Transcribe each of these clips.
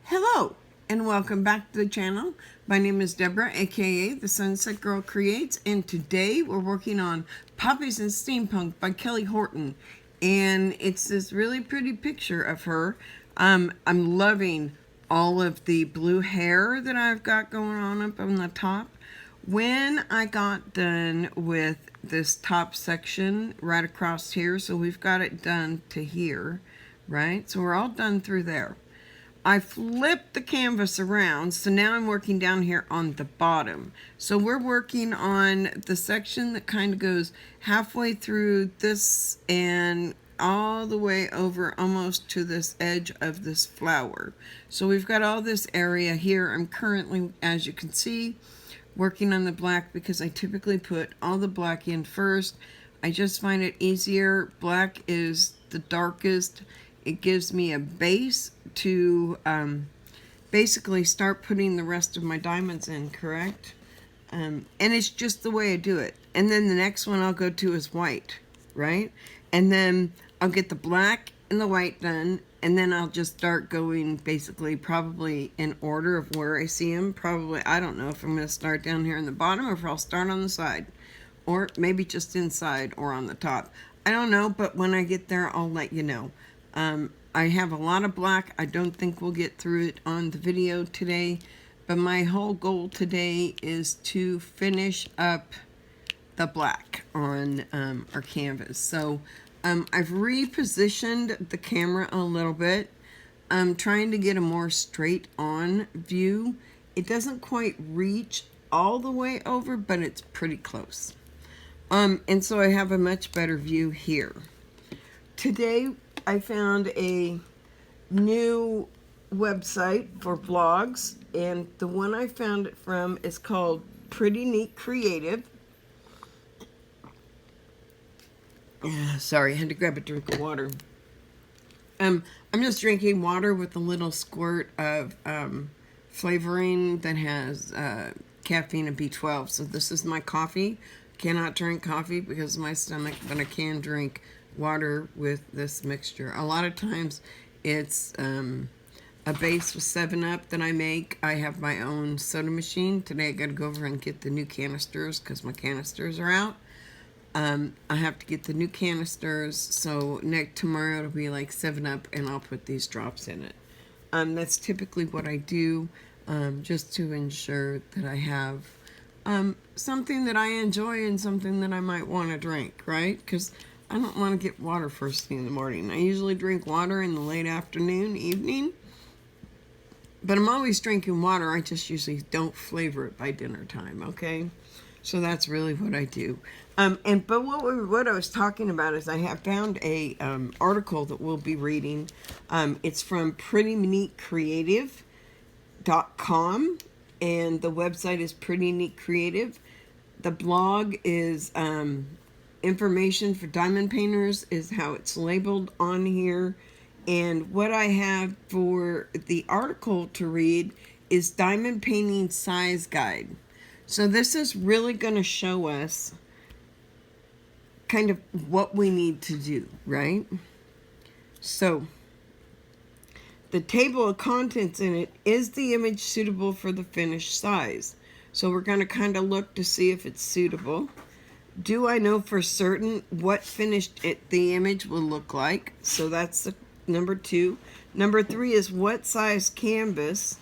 Hello and welcome back to the channel. My name is Deborah, aka the Sunsetgirlcreates, and today we're working on Poppies and Steampunk by Kelly Horton, and it's this really pretty picture of her. I'm loving all of the blue hair that I've got going on up on the top. When I got done with this top section right across here, so we've got it done to here, right? So we're all done through there. I flipped the canvas around, so now I'm working down here on the bottom. So we're working on the section that kind of goes halfway through this and all the way over almost to this edge of this flower. So we've got all this area here. I'm currently, as you can see, working on the black because I typically put all the black in first. I just find it easier. Black is the darkest. It gives me a base to basically start putting the rest of my diamonds in, correct? And it's just the way I do it. And then the next one I'll go to is white, right? And then I'll get the black and the white done, and then I'll just start going basically probably in order of where I see them. Probably, I don't know if I'm going to start down here in the bottom or if I'll start on the side. Or maybe just inside or on the top. I don't know, but when I get there, I'll let you know. I have a lot of black. I don't think we'll get through it on the video today, but my whole goal today is to finish up the black on our canvas. So I've repositioned the camera a little bit. I'm trying to get a more straight on view. It doesn't quite reach all the way over, but it's pretty close. And so I have a much better view here. Today I found a new website for blogs, and the one I found it from is called Pretty Neat Creative. Sorry, I had to grab a drink of water. I'm just drinking water with a little squirt of flavoring that has caffeine and B12. So this is my coffee. Cannot drink coffee because of my stomach, but I can drink water with this mixture. A lot of times it's a base with 7-Up that I make. I have my own soda machine. Today I got to go over and get the new canisters because my canisters are out. I have to get the new canisters, so tomorrow it'll be like 7-Up and I'll put these drops in it. That's typically what I do, just to ensure that I have something that I enjoy and something that I might want to drink, right? Because I don't want to get water first thing in the morning. I usually drink water in the late afternoon, evening. But I'm always drinking water. I just usually don't flavor it by dinner time, okay? So that's really what I do. But what I was talking about is I have found a article that we'll be reading. It's from prettyneatcreative.com, and the website is Pretty Neat Creative. The blog is information for diamond painters is how it's labeled on here. And what I have for the article to read is Diamond Painting Size Guide. So this is really going to show us kind of what we need to do, right? So the table of contents in it is the image suitable for the finished size. So we're going to kind of look to see if it's suitable. Do I know for certain what the image will look like? So that's the number 2. Number 3 is what size canvas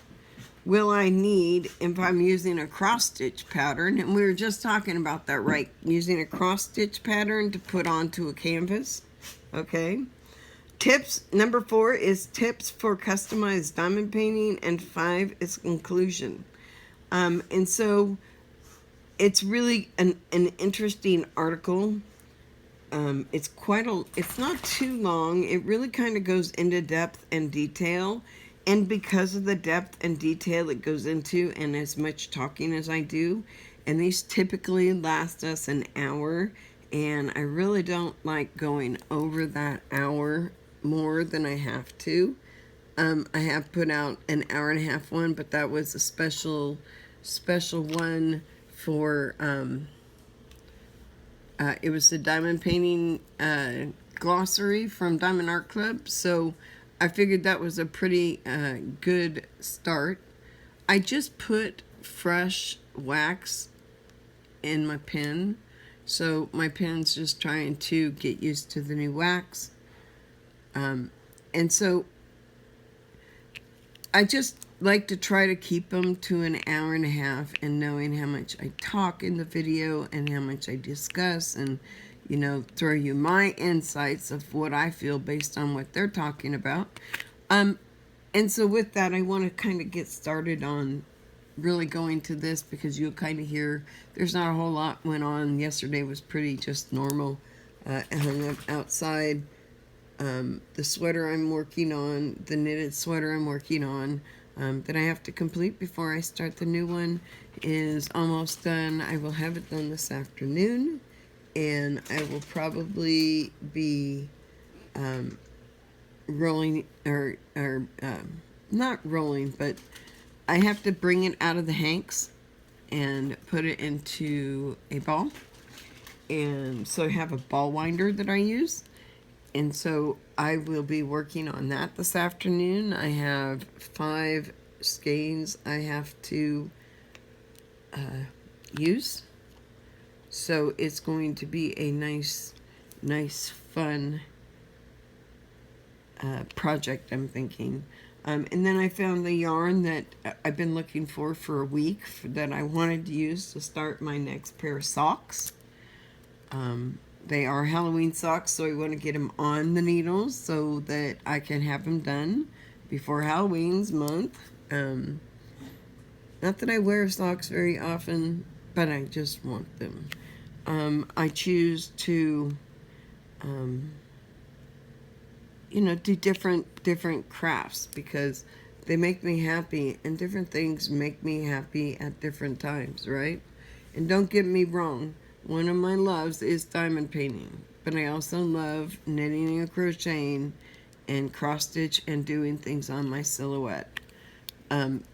will I need if I'm using a cross stitch pattern? And we were just talking about that, right? Using a cross stitch pattern to put onto a canvas. Okay. Tips. Number 4 is tips for customized diamond painting, and 5 is conclusion. And so it's really an interesting article. It's not too long. It really kind of goes into depth and detail. And because of the depth and detail it goes into, and as much talking as I do, and these typically last us an hour, and I really don't like going over that hour more than I have to. I have put out an hour-and-a-half one, but that was a special one for it was the diamond painting glossary from Diamond Art Club. So I figured that was a pretty good start. I just put fresh wax in my pen, so my pen's just trying to get used to the new wax. And so I just like to try to keep them to an hour and a half, and knowing how much I talk in the video and how much I discuss, and you know, throw you my insights of what I feel based on what they're talking about. And so with that, I want to kind of get started on really going to this, because you'll kind of hear there's not a whole lot went on. Yesterday was pretty just normal. I hung up outside. The sweater I'm working on, the knitted sweater I'm working on, that I have to complete before I start the new one, is almost done. I will have it done this afternoon, and I will probably be rolling, or not rolling, but I have to bring it out of the hanks and put it into a ball. And so I have a ball winder that I use. And so I will be working on that this afternoon. I have 5 skeins I have to use. So it's going to be a nice, fun project, I'm thinking. And then I found the yarn that I've been looking for a week that I wanted to use to start my next pair of socks. They are Halloween socks, so I want to get them on the needles so that I can have them done before Halloween's month. Not that I wear socks very often, but I just want them. I choose to, you know, do different crafts because they make me happy, and different things make me happy at different times, right? And don't get me wrong, one of my loves is diamond painting, but I also love knitting and crocheting and cross stitch and doing things on my silhouette.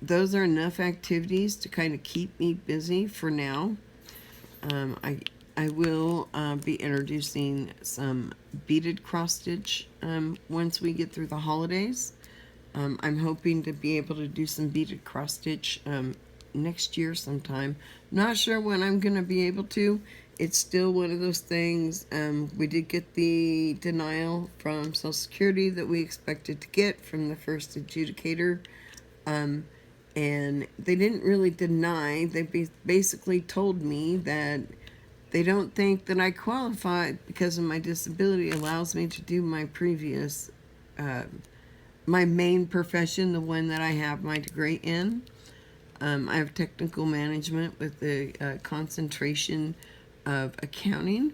Those are enough activities to kind of keep me busy for now. I will be introducing some beaded cross stitch once we get through the holidays. I'm hoping to be able to do some beaded cross stitch next year sometime. Not sure when I'm going to be able to. It's still one of those things. We did get the denial from Social Security that we expected to get from the first adjudicator. And they didn't really deny. They basically told me that they don't think that I qualify because of my disability allows me to do my previous, my main profession, the one that I have my degree in. I have technical management with the concentration of accounting.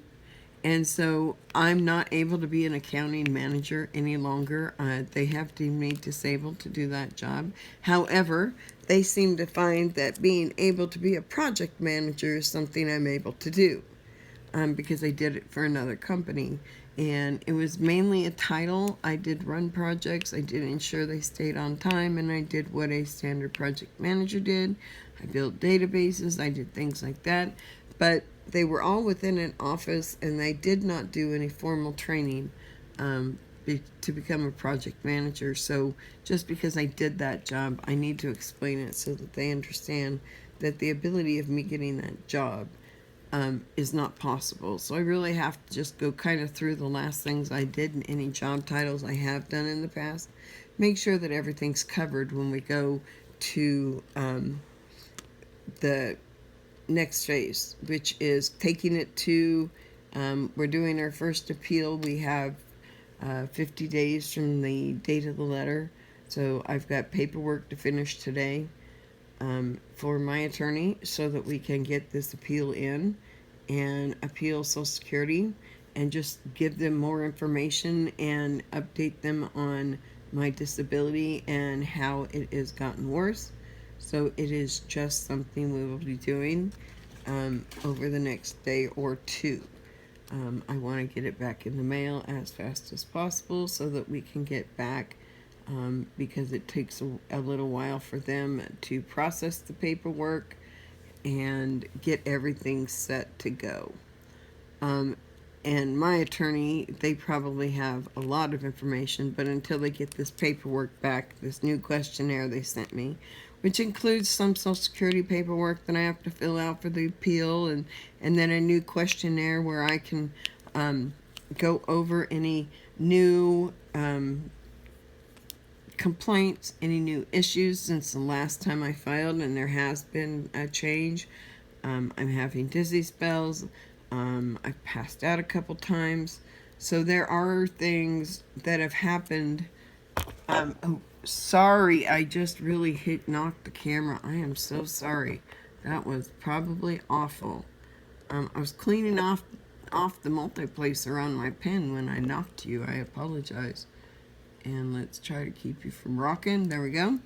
And so I'm not able to be an accounting manager any longer. They have deemed me disabled to do that job. However, they seem to find that being able to be a project manager is something I'm able to do, because I did it for another company. And it was mainly a title. I did run projects, I did ensure they stayed on time, and I did what a standard project manager did. I built databases, I did things like that. But they were all within an office, and they did not do any formal training to become a project manager. So just because I did that job, I need to explain it so that they understand that the ability of me getting that job is not possible. So I really have to just go kind of through the last things I did and any job titles I have done in the past. Make sure that everything's covered when we go to the next phase, which is taking it to, we're doing our first appeal. We have 50 days from the date of the letter. So I've got paperwork to finish today for my attorney so that we can get this appeal in and appeal Social Security and just give them more information and update them on my disability and how it has gotten worse. So it is just something we will be doing over the next day or two. I want to get it back in the mail as fast as possible so that we can get back, because it takes a little while for them to process the paperwork and get everything set to go. and my attorney, they probably have a lot of information, but until they get this paperwork back, this new questionnaire they sent me, which includes some Social Security paperwork that I have to fill out for the appeal, and then a new questionnaire where I can go over any new complaints, any new issues since the last time I filed, and there has been a change. I'm having dizzy spells. I've passed out a couple times. So there are things that have happened. Oh, sorry, I just really knocked the camera. I am so sorry. That was probably awful. I was cleaning off the multiplacer on my pen when I knocked you. I apologize. And let's try to keep you from rocking. There we go.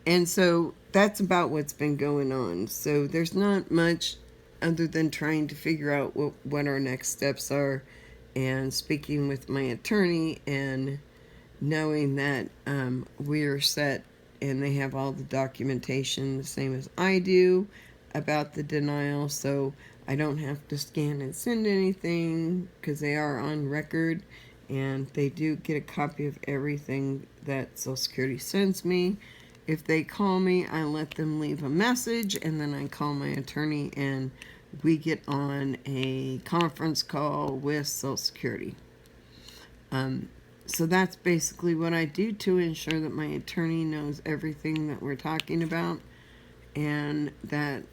And so that's about what's been going on. So there's not much other than trying to figure out what our next steps are, and speaking with my attorney and knowing that we're set and they have all the documentation the same as I do about the denial, so I don't have to scan and send anything because they are on record, and they do get a copy of everything that Social Security sends me. If they call me, I let them leave a message, and then I call my attorney, and we get on a conference call with Social Security. So that's basically what I do to ensure that my attorney knows everything that we're talking about, and that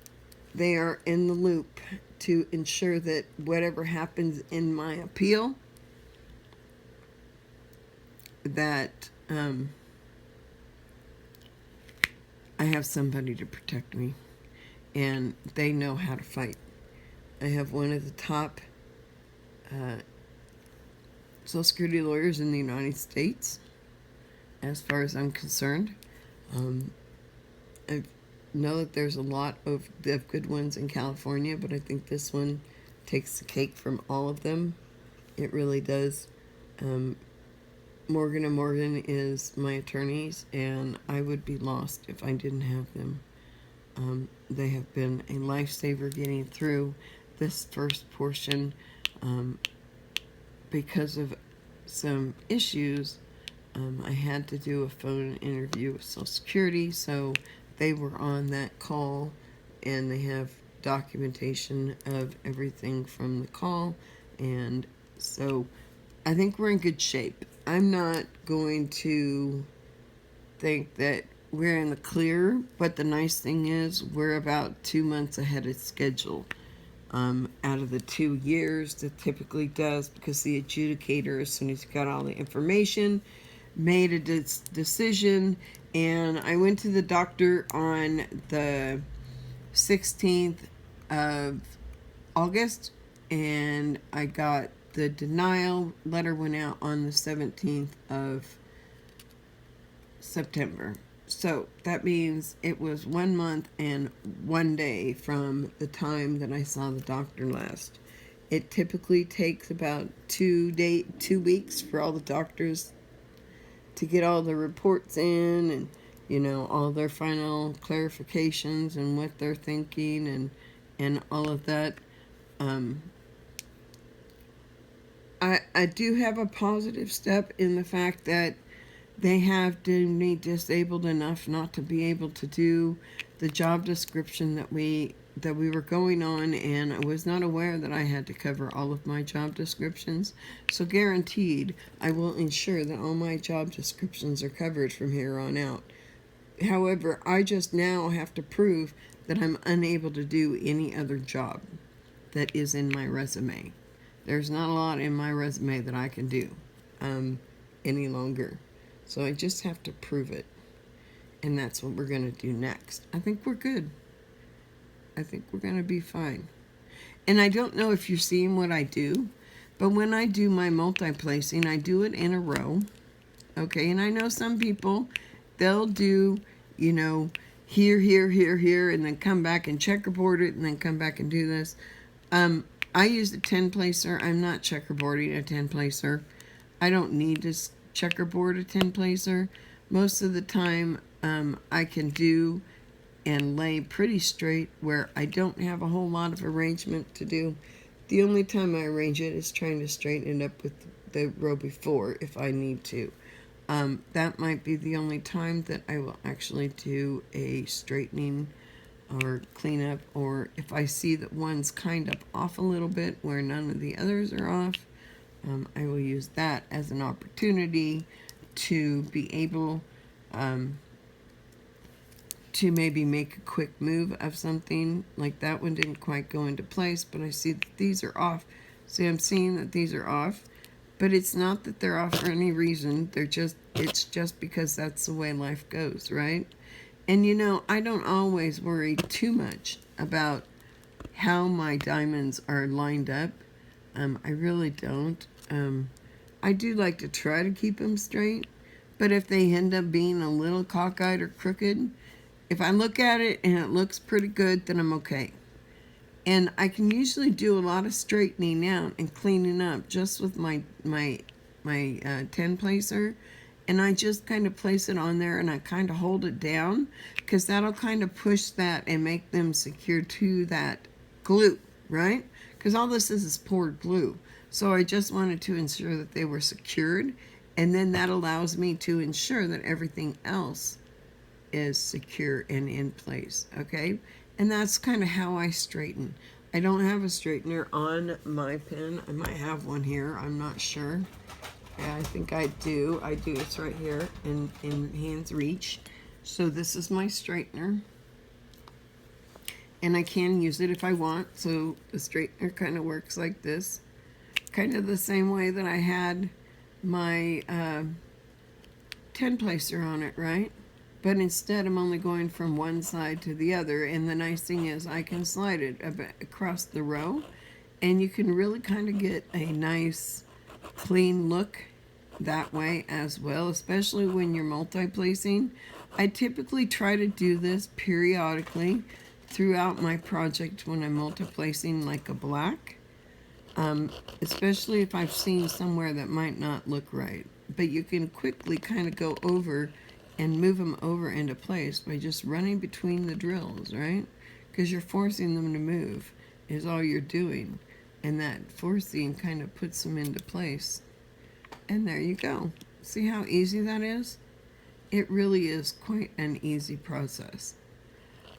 they are in the loop to ensure that whatever happens in my appeal, that I have somebody to protect me, and they know how to fight. I have one of the top Social Security lawyers in the United States, as far as I'm concerned. I know that there's a lot of good ones in California, but I think this one takes the cake from all of them. It really does. Morgan & Morgan is my attorneys, and I would be lost if I didn't have them. They have been a lifesaver getting through this first portion. Because of some issues, I had to do a phone interview with Social Security, so they were on that call, and they have documentation of everything from the call, and so I think we're in good shape. I'm not going to think that we're in the clear, but the nice thing is we're about 2 months ahead of schedule. Out of the 2 years that typically does, because the adjudicator, as soon as he got all the information, made a decision. And I went to the doctor on the 16th of August, and I got the denial letter went out on the 17th of September. So that means it was 1 month and 1 day from the time that I saw the doctor last. It typically takes about 2 weeks for all the doctors to get all the reports in, and all their final clarifications and what they're thinking and all of that. I do have a positive step in the fact that they have deemed me disabled enough not to be able to do the job description that we were going on, and I was not aware that I had to cover all of my job descriptions. So guaranteed, I will ensure that all my job descriptions are covered from here on out. However, I just now have to prove that I'm unable to do any other job that is in my resume. There's not a lot in my resume that I can do any longer. So I just have to prove it. And that's what we're going to do next. I think we're good. I think we're going to be fine. And I don't know if you're seeing what I do, but when I do my multi-placing, I do it in a row. Okay, and I know some people, they'll do, here, here, here, here, and then come back and checkerboard it, and then come back and do this. I use a 10-placer. I'm not checkerboarding a 10-placer. I don't need to checkerboard a 10-placer. Most of the time, I can do and lay pretty straight where I don't have a whole lot of arrangement to do. The only time I arrange it is trying to straighten it up with the row before if I need to. That might be the only time that I will actually do a straightening or cleanup, or if I see that one's kind of off a little bit where none of the others are off, I will use that as an opportunity to be able to maybe make a quick move of something. Like that one didn't quite go into place, but I see that these are off. See, I'm seeing that these are off, but it's not that they're off for any reason. It's just because that's the way life goes, right? And you know, I don't always worry too much about how my diamonds are lined up. I really don't. I do like to try to keep them straight, but if they end up being a little cockeyed or crooked, if I look at it and it looks pretty good, then I'm okay. And I can usually do a lot of straightening out and cleaning up just with my 10 placer. And I just kind of place it on there and I kind of hold it down, because that'll kind of push that and make them secure to that glue, right? Because all this is poured glue. So I just wanted to ensure that they were secured, and then that allows me to ensure that everything else is secure and in place, okay? And that's kind of how I straighten. I don't have a straightener on my pen. I might have one here, I'm not sure. Yeah, I think I do. It's right here in hand's reach. So this is my straightener. And I can use it if I want. So the straightener kind of works like this. Kind of the same way that I had my 10 placer on it, right? But instead I'm only going from one side to the other. And the nice thing is I can slide it across the row. And you can really kind of get a nice clean look that way as well, especially when you're multi-placing. I typically try to do this periodically throughout my project when I'm multi-placing like a black, especially if I've seen somewhere that might not look right. But you can quickly kind of go over and move them over into place by just running between the drills, right? Because you're forcing them to move is all you're doing. And that forcing kind of puts them into place. And there you go. See how easy that is? It really is quite an easy process.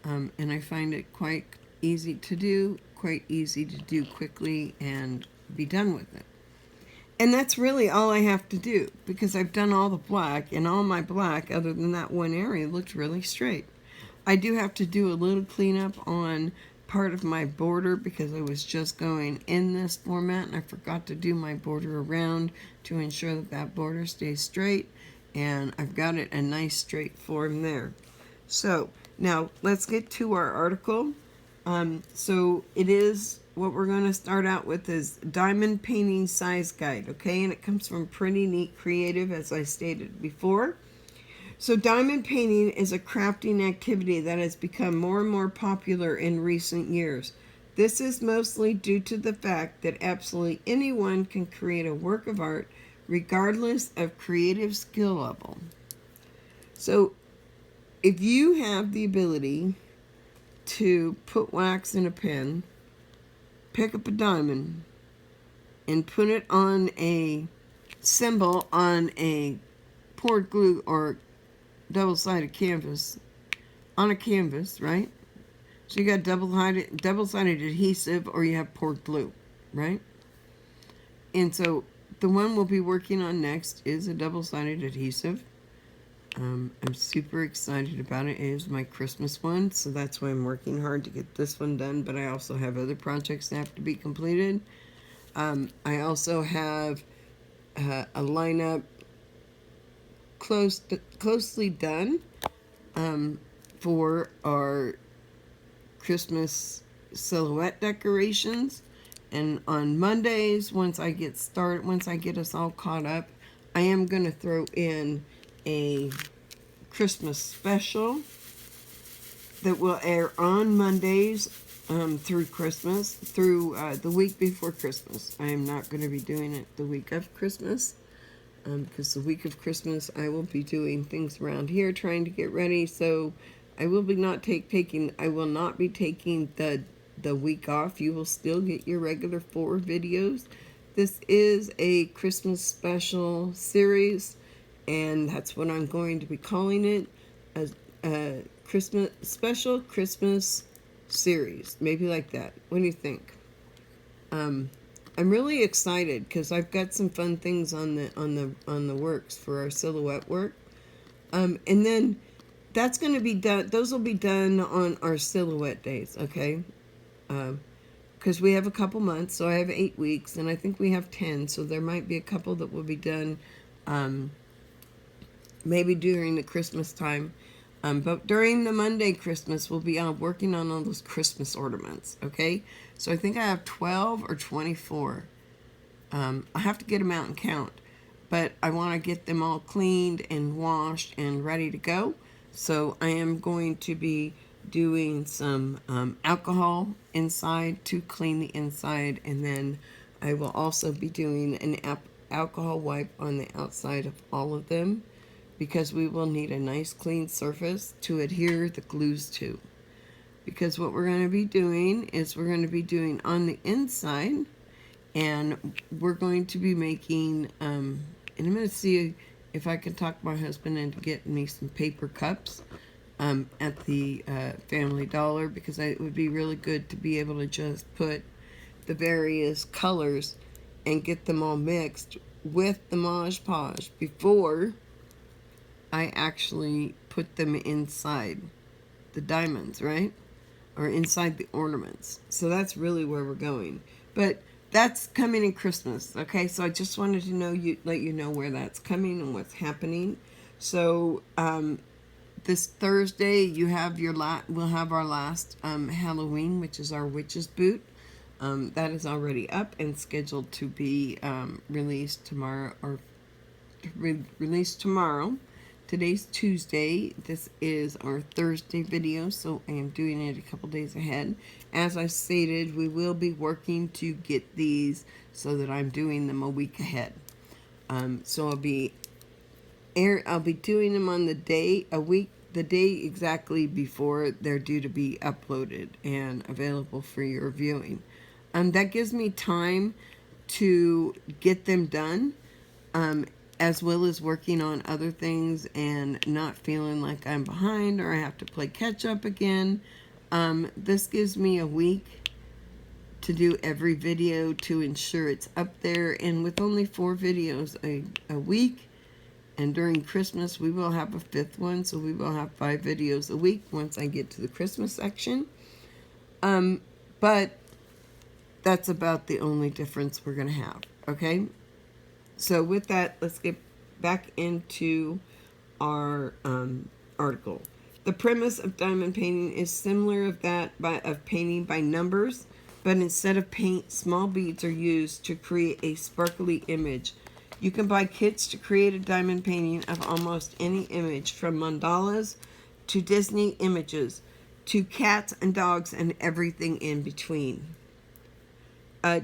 And I find it quite easy to do quickly and be done with it. And that's really all I have to do, because I've done all the black, and all my black, other than that one area, looked really straight. I do have to do a little cleanup on part of my border because I was just going in this format and I forgot to do my border around to ensure that that border stays straight, and I've got it a nice straight form there. So now let's get to our article. So it is, what we're going to start out with is Diamond Painting Size Guide, okay? And it comes from Pretty Neat Creative, as I stated before. So diamond painting is a crafting activity that has become more and more popular in recent years. This is mostly due to the fact that absolutely anyone can create a work of art regardless of creative skill level. So if you have the ability to put wax in a pen, pick up a diamond, and put it on a symbol on a poured glue or double-sided canvas, on a canvas, right? So you got double-sided adhesive, or you have poured glue, right? And so the one we'll be working on next is a double-sided adhesive. I'm super excited about it. It is my Christmas one, so that's why I'm working hard to get this one done, but I also have other projects that have to be completed. I also have a lineup closely done for our Christmas silhouette decorations. And on Mondays, once I get us all caught up, I am going to throw in a Christmas special that will air on Mondays through Christmas, through the week before Christmas. I am not going to be doing it the week of Christmas, because the week of Christmas I will be doing things around here, trying to get ready. So I will be not taking the the week off, you will still get your regular 4 videos. This is a Christmas special series, and that's what I'm going to be calling it, a Christmas series, maybe like that. What do you think? I'm really excited because I've got some fun things on the works for our silhouette work. And then that's going to be done. Those will be done on our silhouette days, okay? Because we have a couple months, so I have 8 weeks, and I think we have 10, so there might be a couple that will be done maybe during the Christmas time. But during the Monday Christmas, we'll be working on all those Christmas ornaments, okay? So I think I have 12 or 24. I have to get them out and count, but I want to get them all cleaned and washed and ready to go. So I am going to be doing some alcohol inside to clean the inside, and then I will also be doing an alcohol wipe on the outside of all of them, because we will need a nice clean surface to adhere the glues to. Because what we're going to be doing is we're going to be doing on the inside, and we're going to be making, and I'm going to see if I can talk my husband into getting me some paper cups at the Family Dollar, because it would be really good to be able to just put the various colors and get them all mixed with the Mod Podge before I actually put them inside the diamonds, right? Or inside the ornaments. So that's really where we're going. But that's coming in Christmas, okay? So I just wanted to let you know where that's coming and what's happening. So this Thursday we'll have our last Halloween, which is our witch's boot. That is already up and scheduled to be released tomorrow, released tomorrow. Today's Tuesday. This is our Thursday video, so I am doing it a couple days ahead. As I stated, we will be working to get these so that I'm doing them a week ahead. So I'll be doing them on the day exactly before they're due to be uploaded and available for your viewing. That gives me time to get them done, as well as working on other things and not feeling like I'm behind or I have to play catch up again. This gives me a week to do every video to ensure it's up there, and with only 4 videos a week, and during Christmas we will have a 5th one, so we will have 5 videos a week once I get to the Christmas section. But that's about the only difference we're going to have, okay? So with that, let's get back into our article. The premise of diamond painting is similar of painting by numbers, but instead of paint, small beads are used to create a sparkly image. You can buy kits to create a diamond painting of almost any image, from mandalas to Disney images to cats and dogs and everything in between.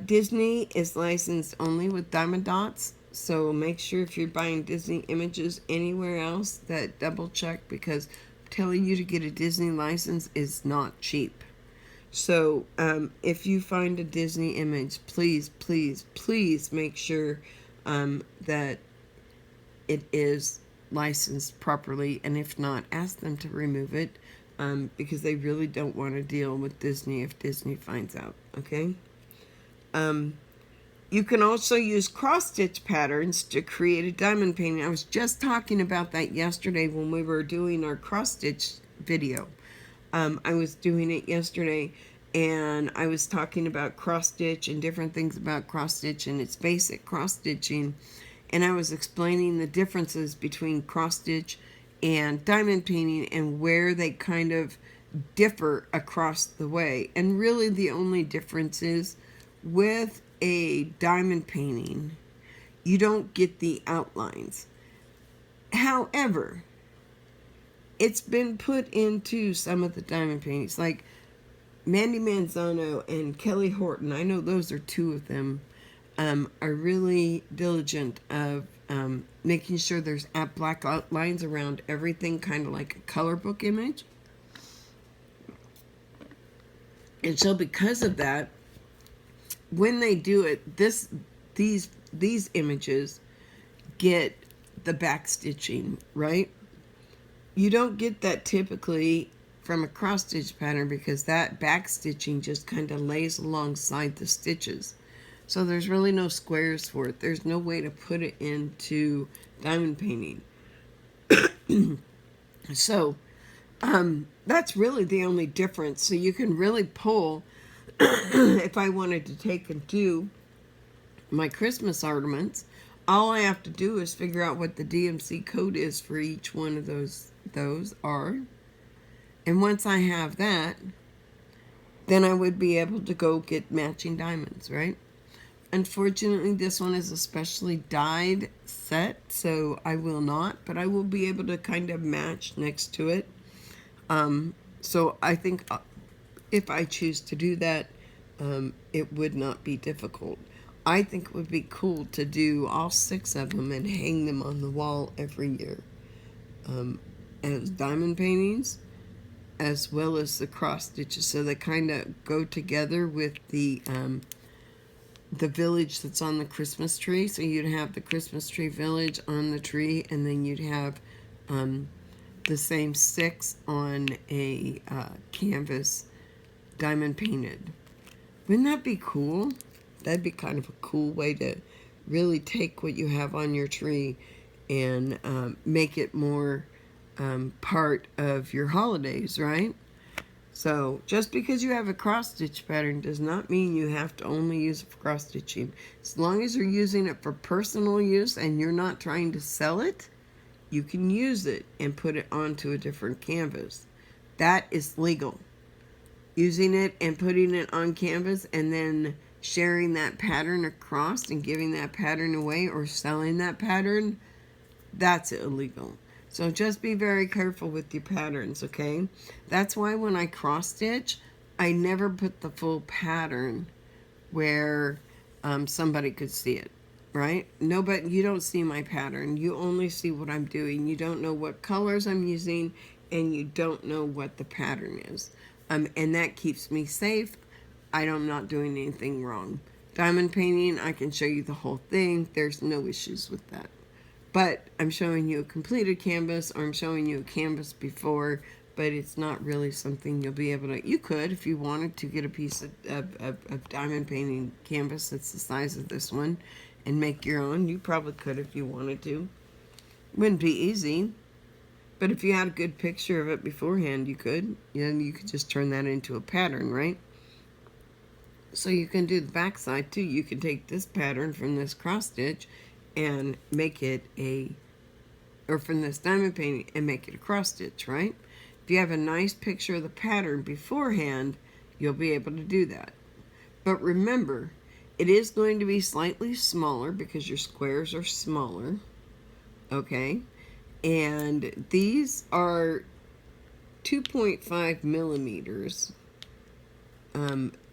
Disney is licensed only with diamond dots. So make sure if you're buying Disney images anywhere else that double check, because telling you to get a Disney license is not cheap. So if you find a Disney image, please, please, please make sure that it is licensed properly. And if not, ask them to remove it, because they really don't want to deal with Disney if Disney finds out, okay? You can also use cross-stitch patterns to create a diamond painting. I was just talking about that yesterday when we were doing our cross-stitch video. I was doing it yesterday, and I was talking about cross-stitch and different things about cross-stitch and its basic cross-stitching. And I was explaining the differences between cross-stitch and diamond painting and where they kind of differ across the way. And really the only difference is with a diamond painting, you don't get the outlines. However, it's been put into some of the diamond paintings, like Mandy Manzano and Kelly Horton. I know those are 2 of them, are really diligent of making sure there's black outlines around everything, kind of like a color book image. And so because of that, when they do it, these images get the back stitching, right? You don't get that typically from a cross stitch pattern because that back stitching just kind of lays alongside the stitches. So there's really no squares for it. There's no way to put it into diamond painting. So that's really the only difference. So you can really pull, if I wanted to take and do my Christmas ornaments, all I have to do is figure out what the DMC code is for each one of those are. And once I have that, then I would be able to go get matching diamonds, right? Unfortunately, this one is a specially dyed set, so I will not, but I will be able to kind of match next to it. So I think if I choose to do that, it would not be difficult. I think it would be cool to do all 6 of them and hang them on the wall every year as diamond paintings, as well as the cross stitches, so they kind of go together with the village that's on the Christmas tree. So you'd have the Christmas tree village on the tree, and then you'd have the same 6 on a canvas diamond painted. Wouldn't that be cool? That'd be kind of a cool way to really take what you have on your tree and make it more part of your holidays, right? So just because you have a cross stitch pattern does not mean you have to only use it for cross stitching. As long as you're using it for personal use and you're not trying to sell it, you can use it and put it onto a different canvas. That is legal. Using it and putting it on canvas and then sharing that pattern across and giving that pattern away or selling that pattern, that's illegal. So just be very careful with your patterns, okay? That's why when I cross stitch, I never put the full pattern where somebody could see it, right? Nobody, you don't see my pattern. You only see what I'm doing. You don't know what colors I'm using, and you don't know what the pattern is. And that keeps me safe. I'm not doing anything wrong. Diamond painting, I can show you the whole thing. There's no issues with that. But I'm showing you a completed canvas, or I'm showing you a canvas before, but it's not really something you'll be able to. You could, if you wanted to, get a piece of diamond painting canvas that's the size of this one and make your own. You probably could if you wanted to. Wouldn't be easy, but if you had a good picture of it beforehand, you could. And you could just turn that into a pattern, right? So you can do the back side too. You can take this pattern from this cross stitch and make it or from this diamond painting and make it a cross stitch, right? If you have a nice picture of the pattern beforehand, you'll be able to do that. But remember, it is going to be slightly smaller because your squares are smaller, okay? And these are 2.5 millimeters,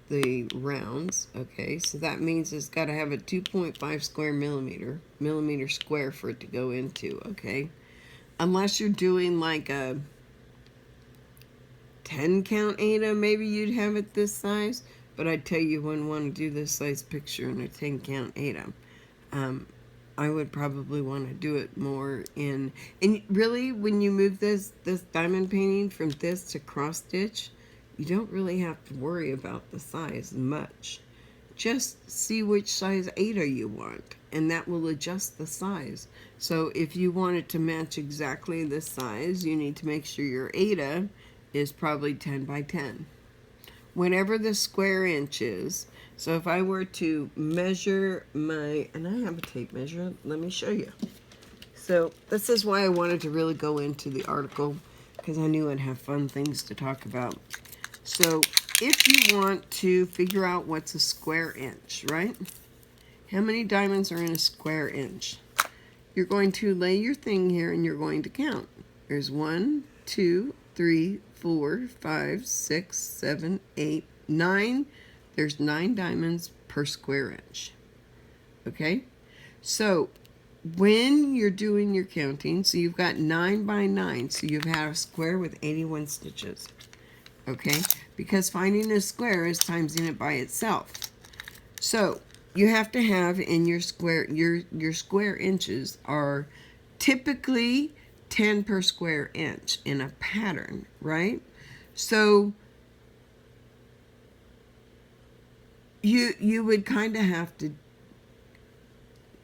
the rounds, okay? So that means it's got to have a 2.5 square millimeter square for it to go into, okay? Unless you're doing like a 10 count Ada, maybe you'd have it this size, but I'd tell you wouldn't want to do this size picture in a 10 count Ada. I would probably want to do it more in, and really when you move this diamond painting from this to cross stitch, you don't really have to worry about the size much. Just see which size Ada you want, and that will adjust the size. So if you want it to match exactly this size, you need to make sure your Ada is probably 10 by 10. Whatever the square inch is. So if I were to measure my, and I have a tape measure, let me show you. So this is why I wanted to really go into the article, because I knew I'd have fun things to talk about. So if you want to figure out what's a square inch, right? How many diamonds are in a square inch? You're going to lay your thing here and you're going to count. There's 1, 2, 3, 4, 5, 6, 7, 8, 9. There's 9 diamonds per square inch. Okay? So when you're doing your counting, so you've got 9 by 9, so you've had a square with 81 stitches. okay? Because finding a square is timesing it by itself. So you have to have in your square, your square inches are typically 10 per square inch in a pattern, right? So you would kind of have to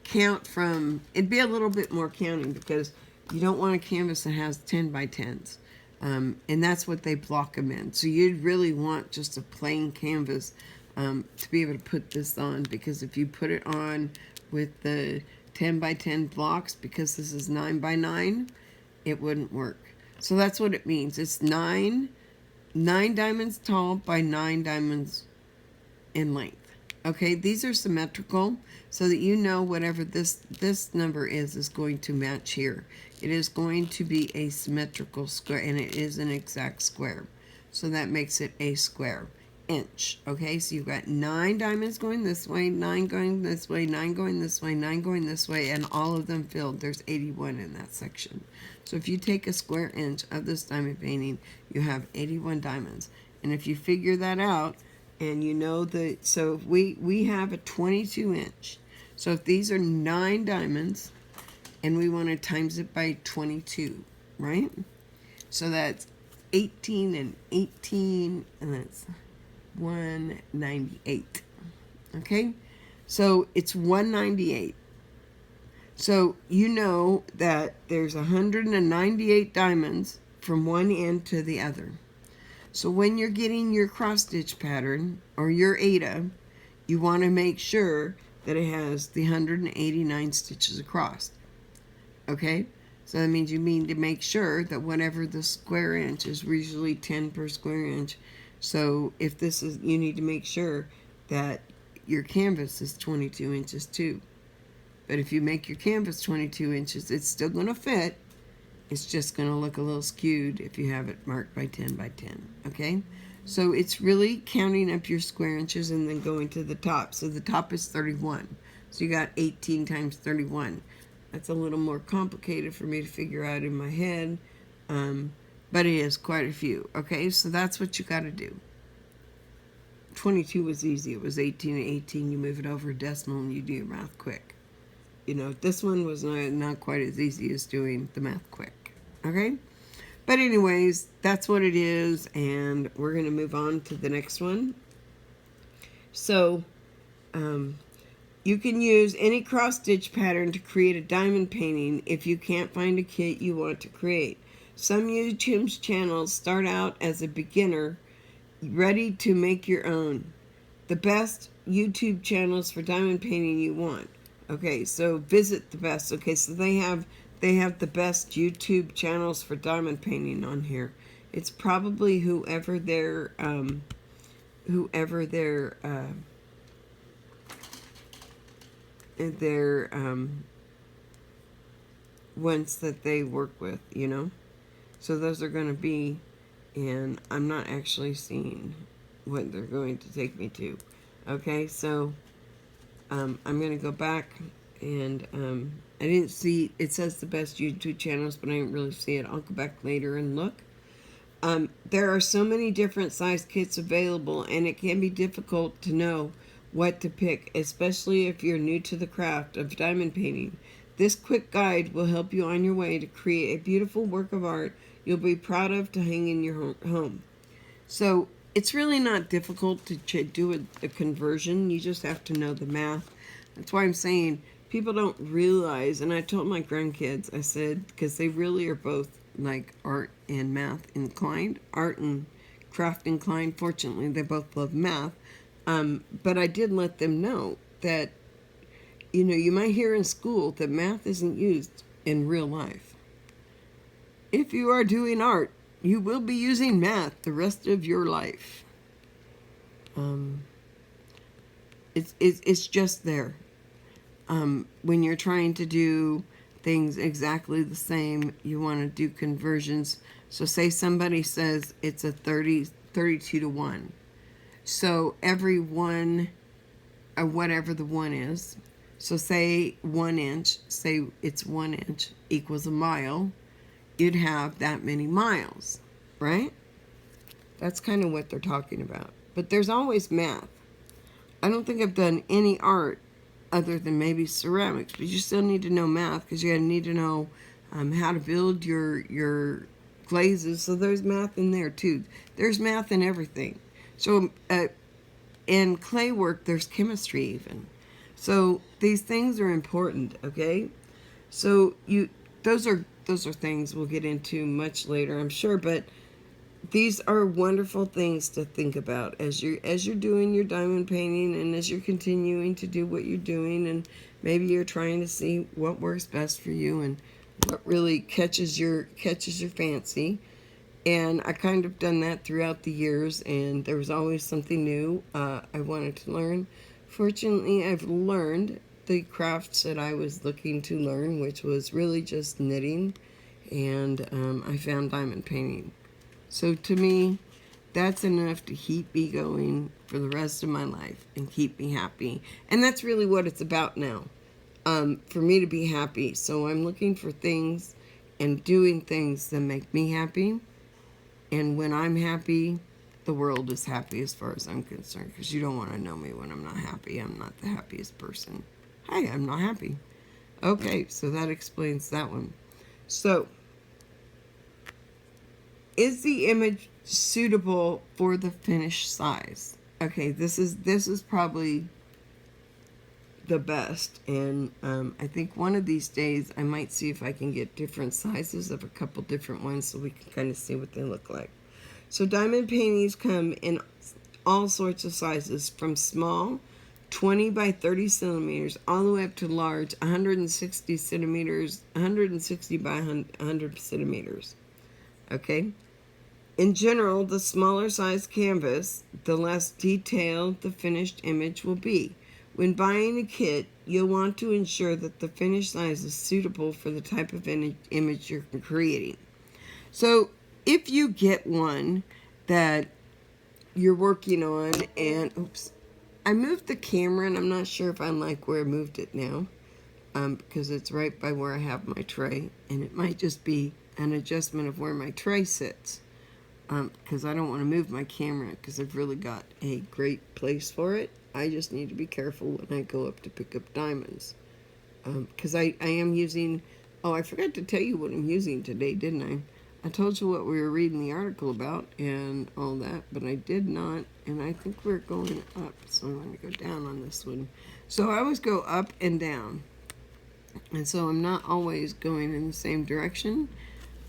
count from, it'd be a little bit more counting because you don't want a canvas that has 10 by 10s. And that's what they block them in. So you'd really want just a plain canvas to be able to put this on, because if you put it on with the 10 by 10 blocks, because this is 9 by 9, it wouldn't work. So that's what it means. It's 9 diamonds tall by 9 diamonds in length. Okay, these are symmetrical so that you know whatever this number is going to match here. It is going to be a symmetrical square, and it is an exact square. So that makes it a square inch. Okay, so you've got 9 diamonds going this way, 9 going this way, 9 going this way, 9 going this way, and all of them filled. There's 81 in that section. So if you take a square inch of this diamond painting, you have 81 diamonds. And if you figure that out, and you know that, so if we have a 22 inch. So if these are 9 diamonds, and we want to times it by 22, right? So that's 18 and 18, and that's 198. Okay? So it's 198. So you know that there's 198 diamonds from one end to the other. So when you're getting your cross stitch pattern or your Ada, you want to make sure that it has the 189 stitches across. Okay? So that means you need to make sure that whatever the square inch is, usually 10 per square inch. So if this is, you need to make sure that your canvas is 22 inches too. But if you make your canvas 22 inches, it's still going to fit. It's just going to look a little skewed if you have it marked by 10 by 10, okay? So it's really counting up your square inches and then going to the top. So the top is 31. So you got 18 times 31. That's a little more complicated for me to figure out in my head, but it is quite a few, okay? So that's what you got to do. 22 was easy. It was 18 and 18. You move it over a decimal and you do your math quick. You know, this one was not quite as easy as doing the math quick. Okay? But anyways, that's what it is, and we're going to move on to the next one. So, you can use any cross-stitch pattern to create a diamond painting if you can't find a kit you want to create. Some YouTube channels start out as a beginner, ready to make your own. The best YouTube channels for diamond painting you want. Okay, so visit the best. Okay, so they have the best YouTube channels for diamond painting on here. It's probably whoever their ones that they work with, you know. So those are going to be, and I'm not actually seeing what they're going to take me to. Okay, so I'm going to go back, and I didn't see, it says the best YouTube channels, but I didn't really see it. I'll go back later and look. There are so many different size kits available, and it can be difficult to know what to pick, especially if you're new to the craft of diamond painting. This quick guide will help you on your way to create a beautiful work of art you'll be proud of to hang in your home. So it's really not difficult to do a conversion. You just have to know the math. That's why I'm saying people don't realize, and I told my grandkids, I said, because they really are both like art and math inclined, art and craft inclined. Fortunately, they both love math. But I did let them know that, you know, you might hear in school that math isn't used in real life. If you are doing art, you will be using math the rest of your life. It's just there. When you're trying to do things exactly the same, you want to do conversions. So say somebody says it's a 32 to 1. So every one, whatever the one is, so say 1 inch, say it's 1 inch equals a mile, you'd have that many miles, right? That's kind of what they're talking about. But there's always math. I don't think I've done any art other than maybe ceramics, but you still need to know math because you need to know how to build your glazes. So there's math in there too. There's math in everything. So in clay work, there's chemistry even. So these things are important, okay? So those are things we'll get into much later, I'm sure, but these are wonderful things to think about as you're doing your diamond painting, and as you're continuing to do what you're doing, and maybe you're trying to see what works best for you and what really catches your fancy. And I kind of done that throughout the years, and there was always something new I wanted to learn. Fortunately, I've learned the crafts that I was looking to learn, which was really just knitting, and I found diamond painting. So to me, that's enough to keep me going for the rest of my life and keep me happy. And that's really what it's about now, for me to be happy. So I'm looking for things and doing things that make me happy. And when I'm happy, the world is happy as far as I'm concerned, because you don't want to know me when I'm not happy. I'm not the happiest person. Hi, I'm not happy. Okay, so that explains that one. So, is the image suitable for the finished size? Okay, this is probably the best, and I think one of these days I might see if I can get different sizes of a couple different ones so we can kind of see what they look like. So diamond paintings come in all sorts of sizes, from small 20 by 30 centimeters all the way up to large 160 centimeters, 160 by 100 centimeters. Okay? In general, the smaller size canvas, the less detailed the finished image will be. When buying a kit, you'll want to ensure that the finished size is suitable for the type of image you're creating. So if you get one that you're working on, and oops, I moved the camera and I'm not sure if I like where I moved it now, because it's right by where I have my tray, and it might just be an adjustment of where my tray sits, because I don't want to move my camera because I've really got a great place for it. I just need to be careful when I go up to pick up diamonds, because I am using, oh, I forgot to tell you what I'm using today, didn't I? I told you what we were reading the article about and all that, but I did not, and I think we're going up, so I'm going to go down on this one. So I always go up and down, and so I'm not always going in the same direction.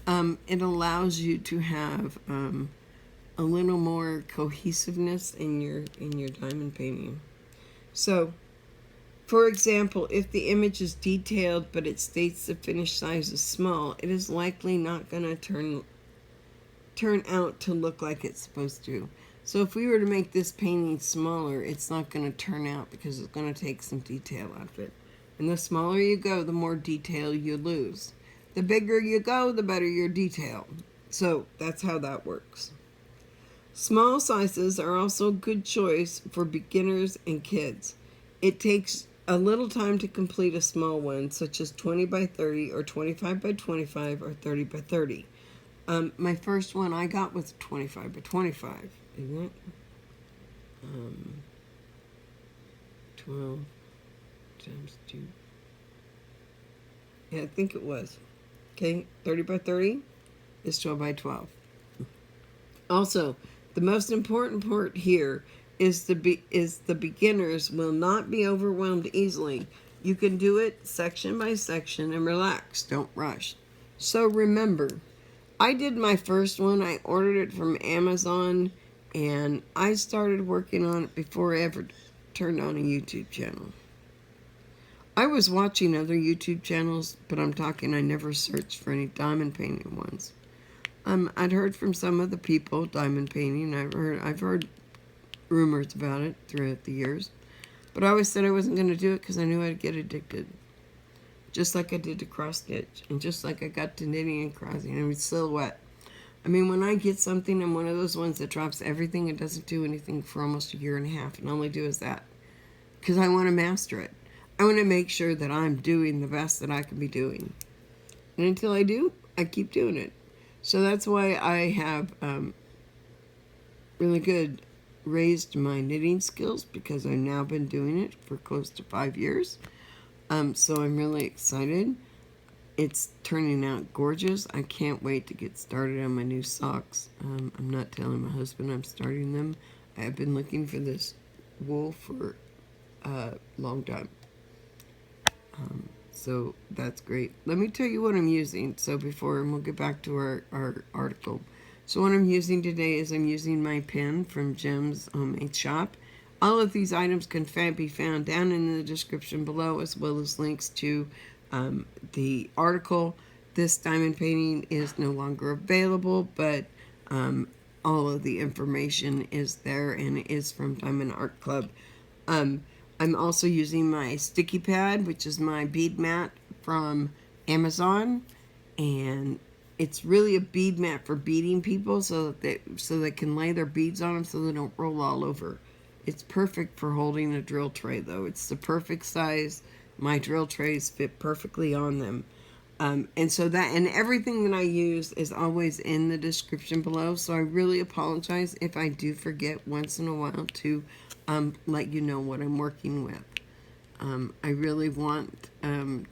It allows you to have a little more cohesiveness in your diamond painting. So, for example, if the image is detailed but it states the finished size is small, it is likely not going to turn out to look like it's supposed to. So if we were to make this painting smaller, it's not going to turn out because it's going to take some detail out of it. And the smaller you go, the more detail you lose. The bigger you go, the better your detail. So that's how that works. Small sizes are also a good choice for beginners and kids. It takes a little time to complete a small one, such as 20 by 30 or 25 by 25 or 30 by 30. My first one I got was 25 by 25, isn't it? 12 times 2. Yeah, I think it was. Okay, 30 by 30 is 12 by 12. Also, the most important part here is the beginners will not be overwhelmed easily. You can do it section by section and relax. Don't rush. So remember, I did my first one. I ordered it from Amazon, and I started working on it before I ever turned on a YouTube channel. I was watching other YouTube channels, but I'm talking I never searched for any diamond painting ones. I'd heard from some of the people diamond painting. I've heard rumors about it throughout the years, but I always said I wasn't going to do it because I knew I'd get addicted, just like I did to cross stitch, and just like I got to knitting and crossing and silhouette. I mean, when I get something, I'm one of those ones that drops everything and doesn't do anything for almost a year and a half, and all I do is that because I want to master it. I want to make sure that I'm doing the best that I can be doing, and until I do, I keep doing it. So that's why I have really good. Raised my knitting skills because I've now been doing it for close to 5 years. So I'm really excited. It's turning out gorgeous. I can't wait to get started on my new socks. I'm not telling my husband I'm starting them. I've been looking for this wool for a long time. So that's great. Let me tell you what I'm using. So before, and we'll get back to our article. So what I'm using today is I'm using my pen from Jim's Homemade Shop. All of these items can be found down in the description below, as well as links to the article. This diamond painting is no longer available, but all of the information is there, and it is from Diamond Art Club. I'm also using my sticky pad, which is my bead mat from Amazon, and it's really a bead mat for beading people, so that they can lay their beads on them so they don't roll all over. It's perfect for holding a drill tray, though. It's the perfect size. My drill trays fit perfectly on them. And so that, and everything that I use is always in the description below. So I really apologize if I do forget once in a while to let you know what I'm working with. I really want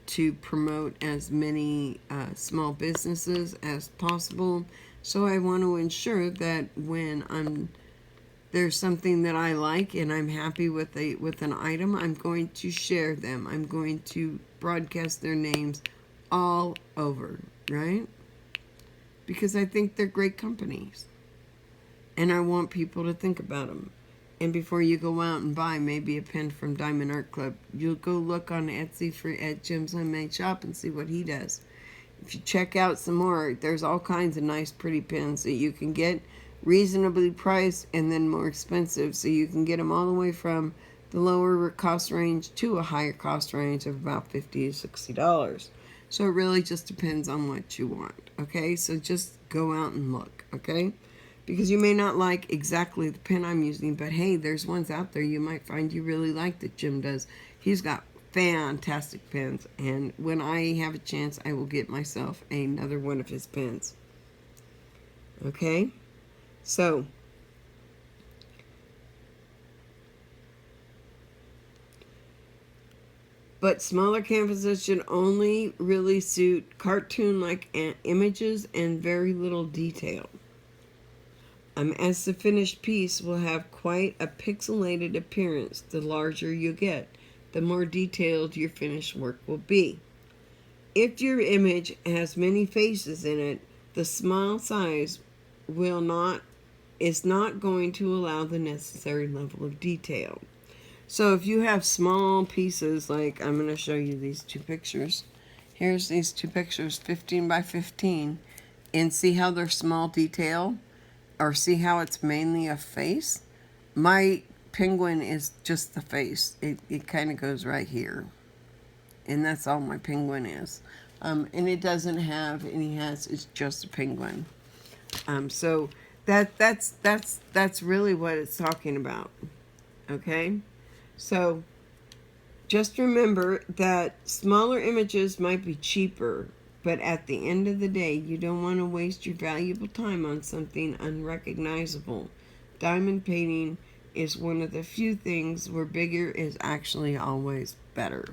to promote as many small businesses as possible. So I want to ensure that when there's something that I like and I'm happy with an item, I'm going to share them. I'm going to broadcast their names all over, right? Because I think they're great companies. And I want people to think about them. And before you go out and buy maybe a pen from Diamond Art Club, you'll go look on Etsy at Jim's Homemade Shop and see what he does. If you check out some more, there's all kinds of nice pretty pens that you can get reasonably priced and then more expensive. So you can get them all the way from the lower cost range to a higher cost range of about $50 to $60. So it really just depends on what you want, okay? So just go out and look, okay? Because you may not like exactly the pen I'm using, but hey, there's ones out there you might find you really like that Jim does. He's got fantastic pens, and when I have a chance, I will get myself another one of his pens. Okay? So, but smaller canvases should only really suit cartoon-like images and very little detail. As the finished piece will have quite a pixelated appearance, the larger you get, the more detailed your finished work will be. If your image has many faces in it, the small size is not going to allow the necessary level of detail. So if you have small pieces, like I'm going to show you these two pictures. Here's these two pictures, 15 by 15, and see how they're small detail? Or see how it's mainly a face? My penguin is just the face. It kind of goes right here. And that's all my penguin is. And it doesn't have any hats. It's just a penguin. So that's really what it's talking about. Okay? So just remember that smaller images might be cheaper, but at the end of the day, you don't want to waste your valuable time on something unrecognizable. Diamond painting is one of the few things where bigger is actually always better.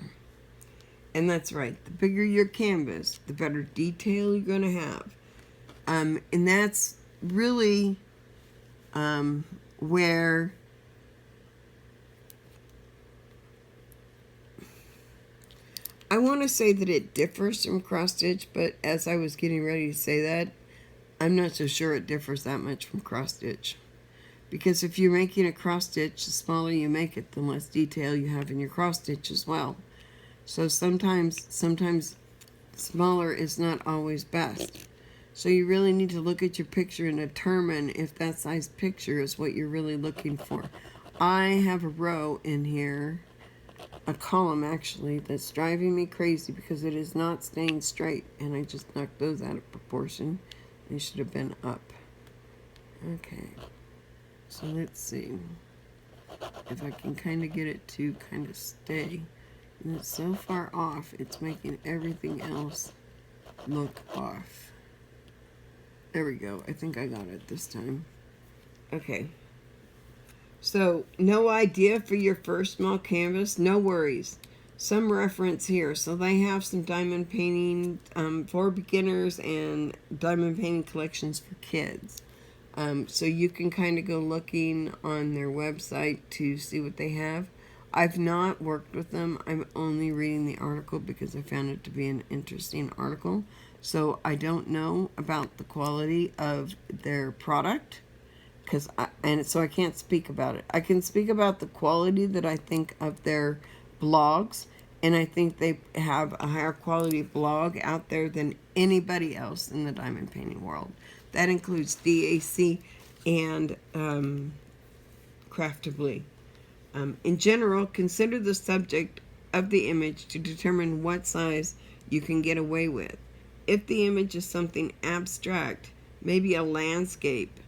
And that's right. The bigger your canvas, the better detail you're going to have. And that's really where I want to say that it differs from cross stitch, but as I was getting ready to say that, I'm not so sure it differs that much from cross stitch. Because if you're making a cross stitch, the smaller you make it, the less detail you have in your cross stitch as well. So sometimes smaller is not always best. So you really need to look at your picture and determine if that size picture is what you're really looking for. I have a row in here, a column actually, that's driving me crazy because it is not staying straight, and I just knocked those out of proportion. They should have been up. Okay, so let's see if I can kind of get it to kind of stay. And it's so far off, it's making everything else look off. There we go. I think I got it this time. Okay. So, no idea for your first small canvas? No worries. Some reference here. So they have some diamond painting for beginners and diamond painting collections for kids. So you can kind of go looking on their website to see what they have. I've not worked with them. I'm only reading the article because I found it to be an interesting article. So I don't know about the quality of their product, so I can't speak about it. I can speak about the quality that I think of their blogs, and I think they have a higher quality blog out there than anybody else in the diamond painting world. That includes DAC and Craftably. In general, consider the subject of the image to determine what size you can get away with. If the image is something abstract, maybe a landscape,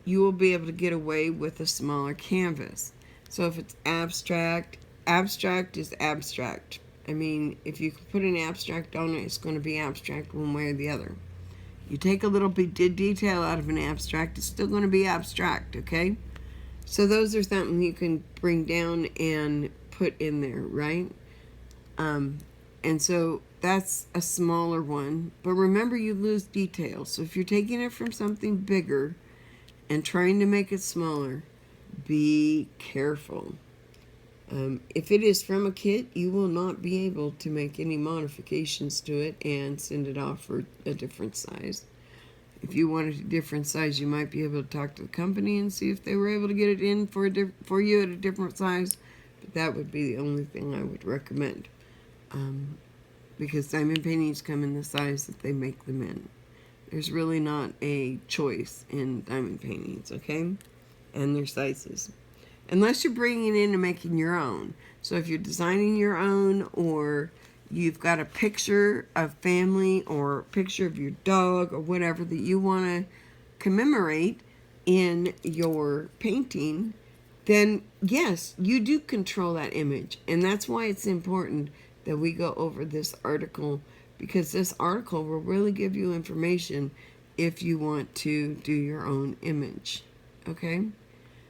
you will be able to get away with a smaller canvas. So if it's abstract, abstract is abstract. I mean, if you put an abstract on it, it's going to be abstract one way or the other. You take a little bit of detail out of an abstract, it's still going to be abstract, okay? So those are something you can bring down and put in there, right? And so that's a smaller one. But remember, you lose detail. So if you're taking it from something bigger and trying to make it smaller, be careful. If it is from a kit, you will not be able to make any modifications to it and send it off for a different size. If you wanted a different size, you might be able to talk to the company and see if they were able to get it in for you at a different size. But that would be the only thing I would recommend. Because diamond paintings come in the size that they make them in. There's really not a choice in diamond paintings, okay? And their sizes. Unless you're bringing it in and making your own. So if you're designing your own, or you've got a picture of family or a picture of your dog or whatever that you want to commemorate in your painting, then yes, you do control that image. And that's why it's important that we go over this article, because this article will really give you information if you want to do your own image. Okay?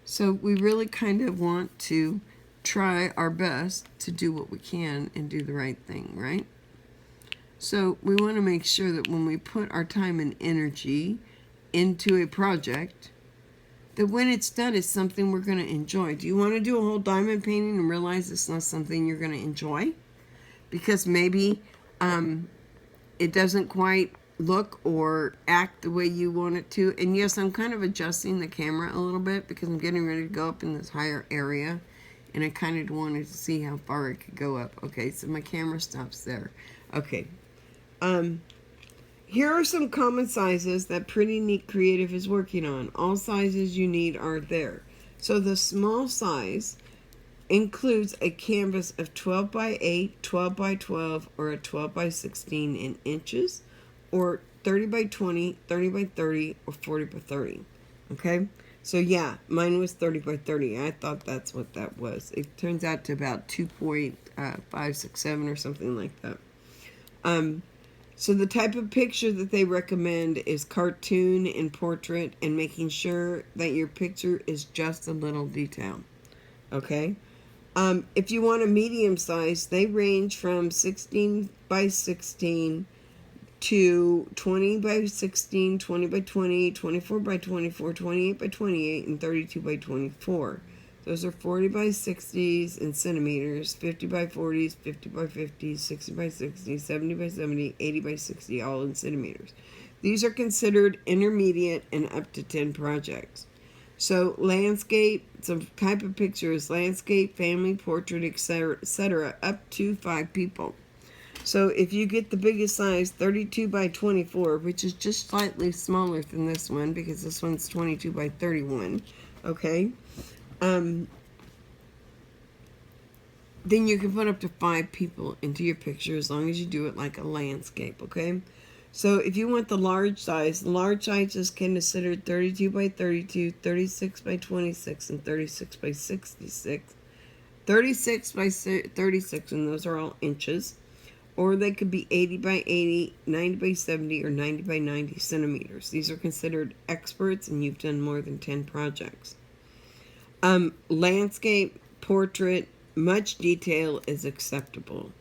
So we really kind of want to try our best to do what we can and do the right thing, right? So we want to make sure that when we put our time and energy into a project, that when it's done, it's something we're going to enjoy. Do you want to do a whole diamond painting and realize it's not something you're going to enjoy? Because maybe it doesn't quite look or act the way you want it to. And yes, I'm kind of adjusting the camera a little bit because I'm getting ready to go up in this higher area, and I kind of wanted to see how far it could go up. Okay, so my camera stops there. Okay. Here are some common sizes that Pretty Neat Creative is working on. All sizes you need are there. So the small size includes a canvas of 12 by 8, 12 by 12, or a 12 by 16 in inches, or 30 by 20, 30 by 30, or 40 by 30. Okay? So yeah, mine was 30 by 30. I thought that's what that was. It turns out to about 2.567 or something like that. So the type of picture that they recommend is cartoon and portrait, and making sure that your picture is just a little detail. Okay? If you want a medium size, they range from 16 by 16 to 20 by 16, 20 by 20, 24 by 24, 28 by 28, and 32 by 24. Those are 40 by 60s in centimeters, 50 by 40s, 50 by 50s, 60 by 60, 70 by 70, 80 by 60, all in centimeters. These are considered intermediate and up to 10 projects. So landscape, some type of pictures, landscape, family, portrait, etc., up to 5 people. So if you get the biggest size, 32 by 24, which is just slightly smaller than this one, because this one's 22 by 31, okay? Then you can put up to 5 people into your picture as long as you do it like a landscape, okay? So if you want the large size is considered 32 by 32, 36 by 26, and 36 by 66. 36 by 36, and those are all inches. Or they could be 80 by 80, 90 by 70, or 90 by 90 centimeters. These are considered experts, and you've done more than 10 projects. Landscape, portrait, much detail is acceptable.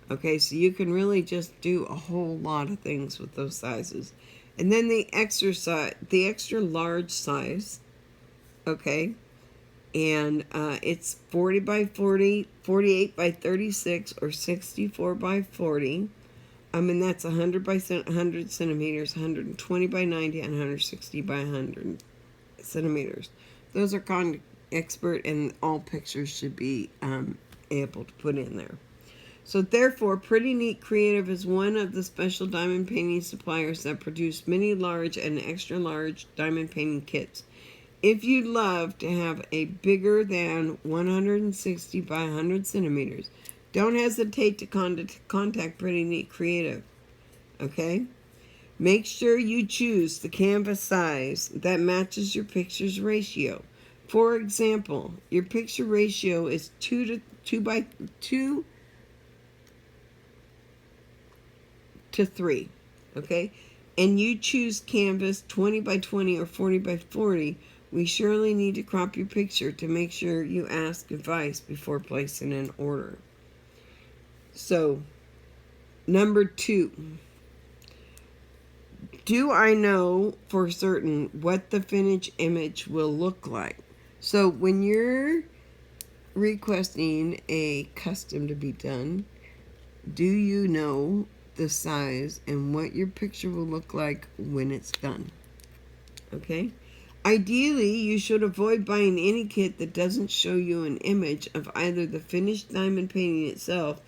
Okay, so you can really just do a whole lot of things with those sizes. And then the extra large size, okay, and it's 40 by 40, 48 by 36, or 64 by 40. And that's 100 by 100 centimeters, 120 by 90, and 160 by 100 centimeters. Those are expert, and all pictures should be able to put in there. So therefore, Pretty Neat Creative is one of the special diamond painting suppliers that produce many large and extra large diamond painting kits. If you'd love to have a bigger than 160 by 100 centimeters, don't hesitate to contact Pretty Neat Creative, okay? Make sure you choose the canvas size that matches your picture's ratio. For example, your picture ratio is 2 to 3, okay? And you choose canvas 20 by 20 or 40 by 40, we surely need to crop your picture to make sure you ask advice before placing an order. So, number 2. Do I know for certain what the finished image will look like? So, when you're requesting a custom to be done, do you know the size and what your picture will look like when it's done? Okay? Ideally, you should avoid buying any kit that doesn't show you an image of either the finished diamond painting itself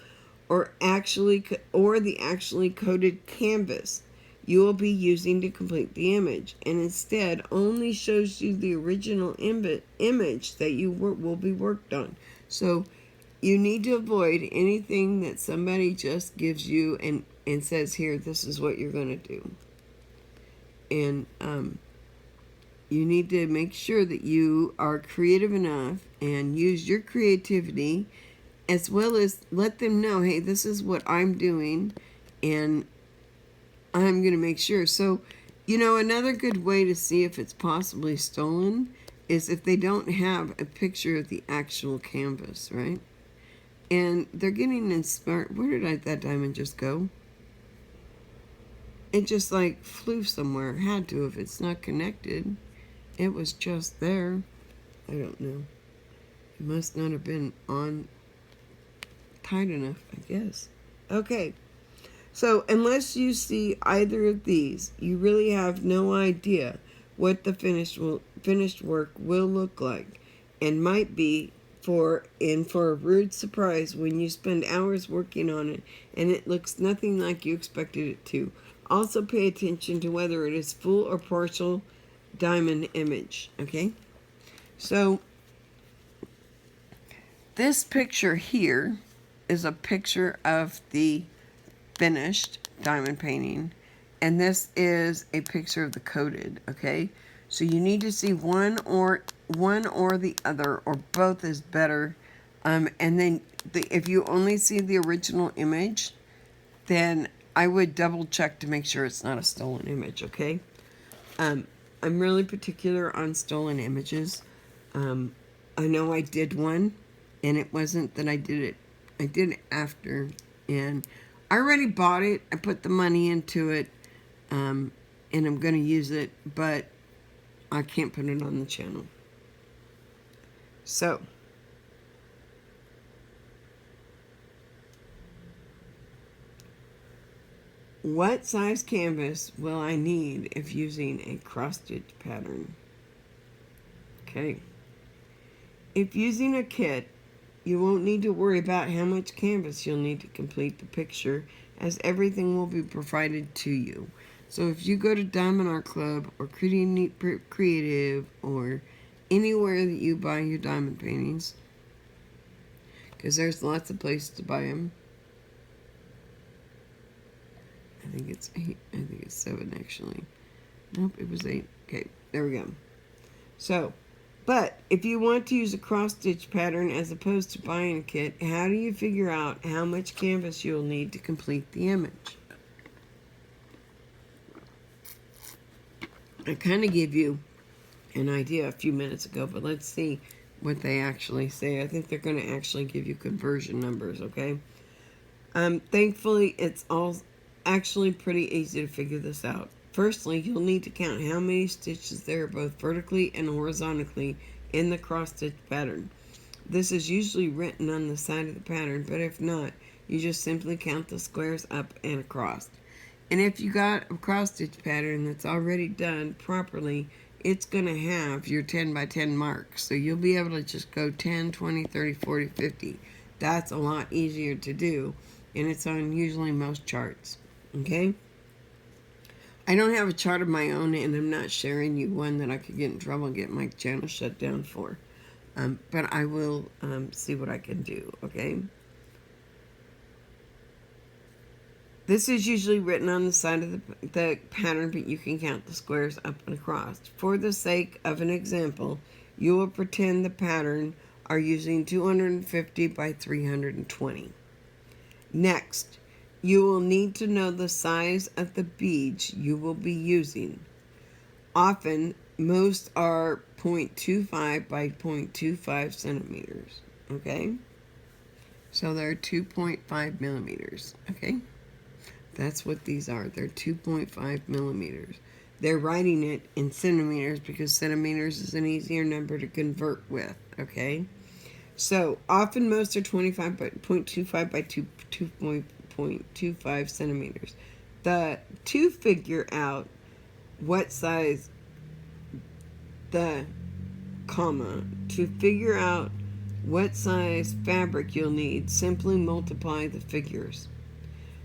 or the actually coated canvas you will be using to complete the image, and instead only shows you the original image that you will be worked on. So you need to avoid anything that somebody just gives you and says, here, this is what you're going to do. And you need to make sure that you are creative enough and use your creativity, as well as let them know, hey, this is what I'm doing, and I'm going to make sure. So, another good way to see if it's possibly stolen is if they don't have a picture of the actual canvas, right? And they're getting inspired. Where did that diamond just go? It just flew somewhere. Had to if it's not connected. It was just there. I don't know. It must not have been on tight enough, I guess. Okay. So unless you see either of these, you really have no idea what the finished work will look like, and might be for a rude surprise when you spend hours working on it and it looks nothing like you expected it to. Also pay attention to whether it is full or partial diamond image, okay? So this picture here is a picture of the finished diamond painting, and this is a picture of the coated, okay? So you need to see one or the other, or both is better. And then if you only see the original image, then I would double check to make sure it's not a stolen image, okay? I'm really particular on stolen images. I know I did one, and it wasn't that I did it after, and I already bought it. I put the money into it, and I'm going to use it, but I can't put it on the channel. So, what size canvas will I need if using a cross-stitch pattern? Okay. If using a kit, you won't need to worry about how much canvas you'll need to complete the picture, as everything will be provided to you. So if you go to Diamond Art Club or Pretty Neat Creative or anywhere that you buy your diamond paintings, because there's lots of places to buy them. I think it's 8. I think it's 7 actually. Nope, it was 8. Okay, there we go. So, but if you want to use a cross-stitch pattern as opposed to buying a kit, how do you figure out how much canvas you'll need to complete the image? I kind of gave you an idea a few minutes ago, but let's see what they actually say. I think they're going to actually give you conversion numbers, okay? Thankfully, it's all actually pretty easy to figure this out. Firstly, you'll need to count how many stitches there are both vertically and horizontally in the cross-stitch pattern. This is usually written on the side of the pattern, but if not, you just simply count the squares up and across. And if you got a cross-stitch pattern that's already done properly, it's going to have your 10 by 10 mark. So you'll be able to just go 10, 20, 30, 40, 50. That's a lot easier to do, and it's on usually most charts. Okay? I don't have a chart of my own, and I'm not sharing you one that I could get in trouble and get my channel shut down for. But I will see what I can do, okay? This is usually written on the side of the pattern, but you can count the squares up and across. For the sake of an example, you will pretend the pattern are using 250 by 320. Next, you will need to know the size of the beads you will be using. Often, most are 0.25 by 0.25 centimeters, okay? So they're 2.5 millimeters, okay? That's what these are. They're 2.5 millimeters. They're writing it in centimeters because centimeters is an easier number to convert with, okay? So, often most are 25 by 0.25 by 2.25 centimeters. To figure out what size to figure out what size fabric you'll need, simply multiply the figures.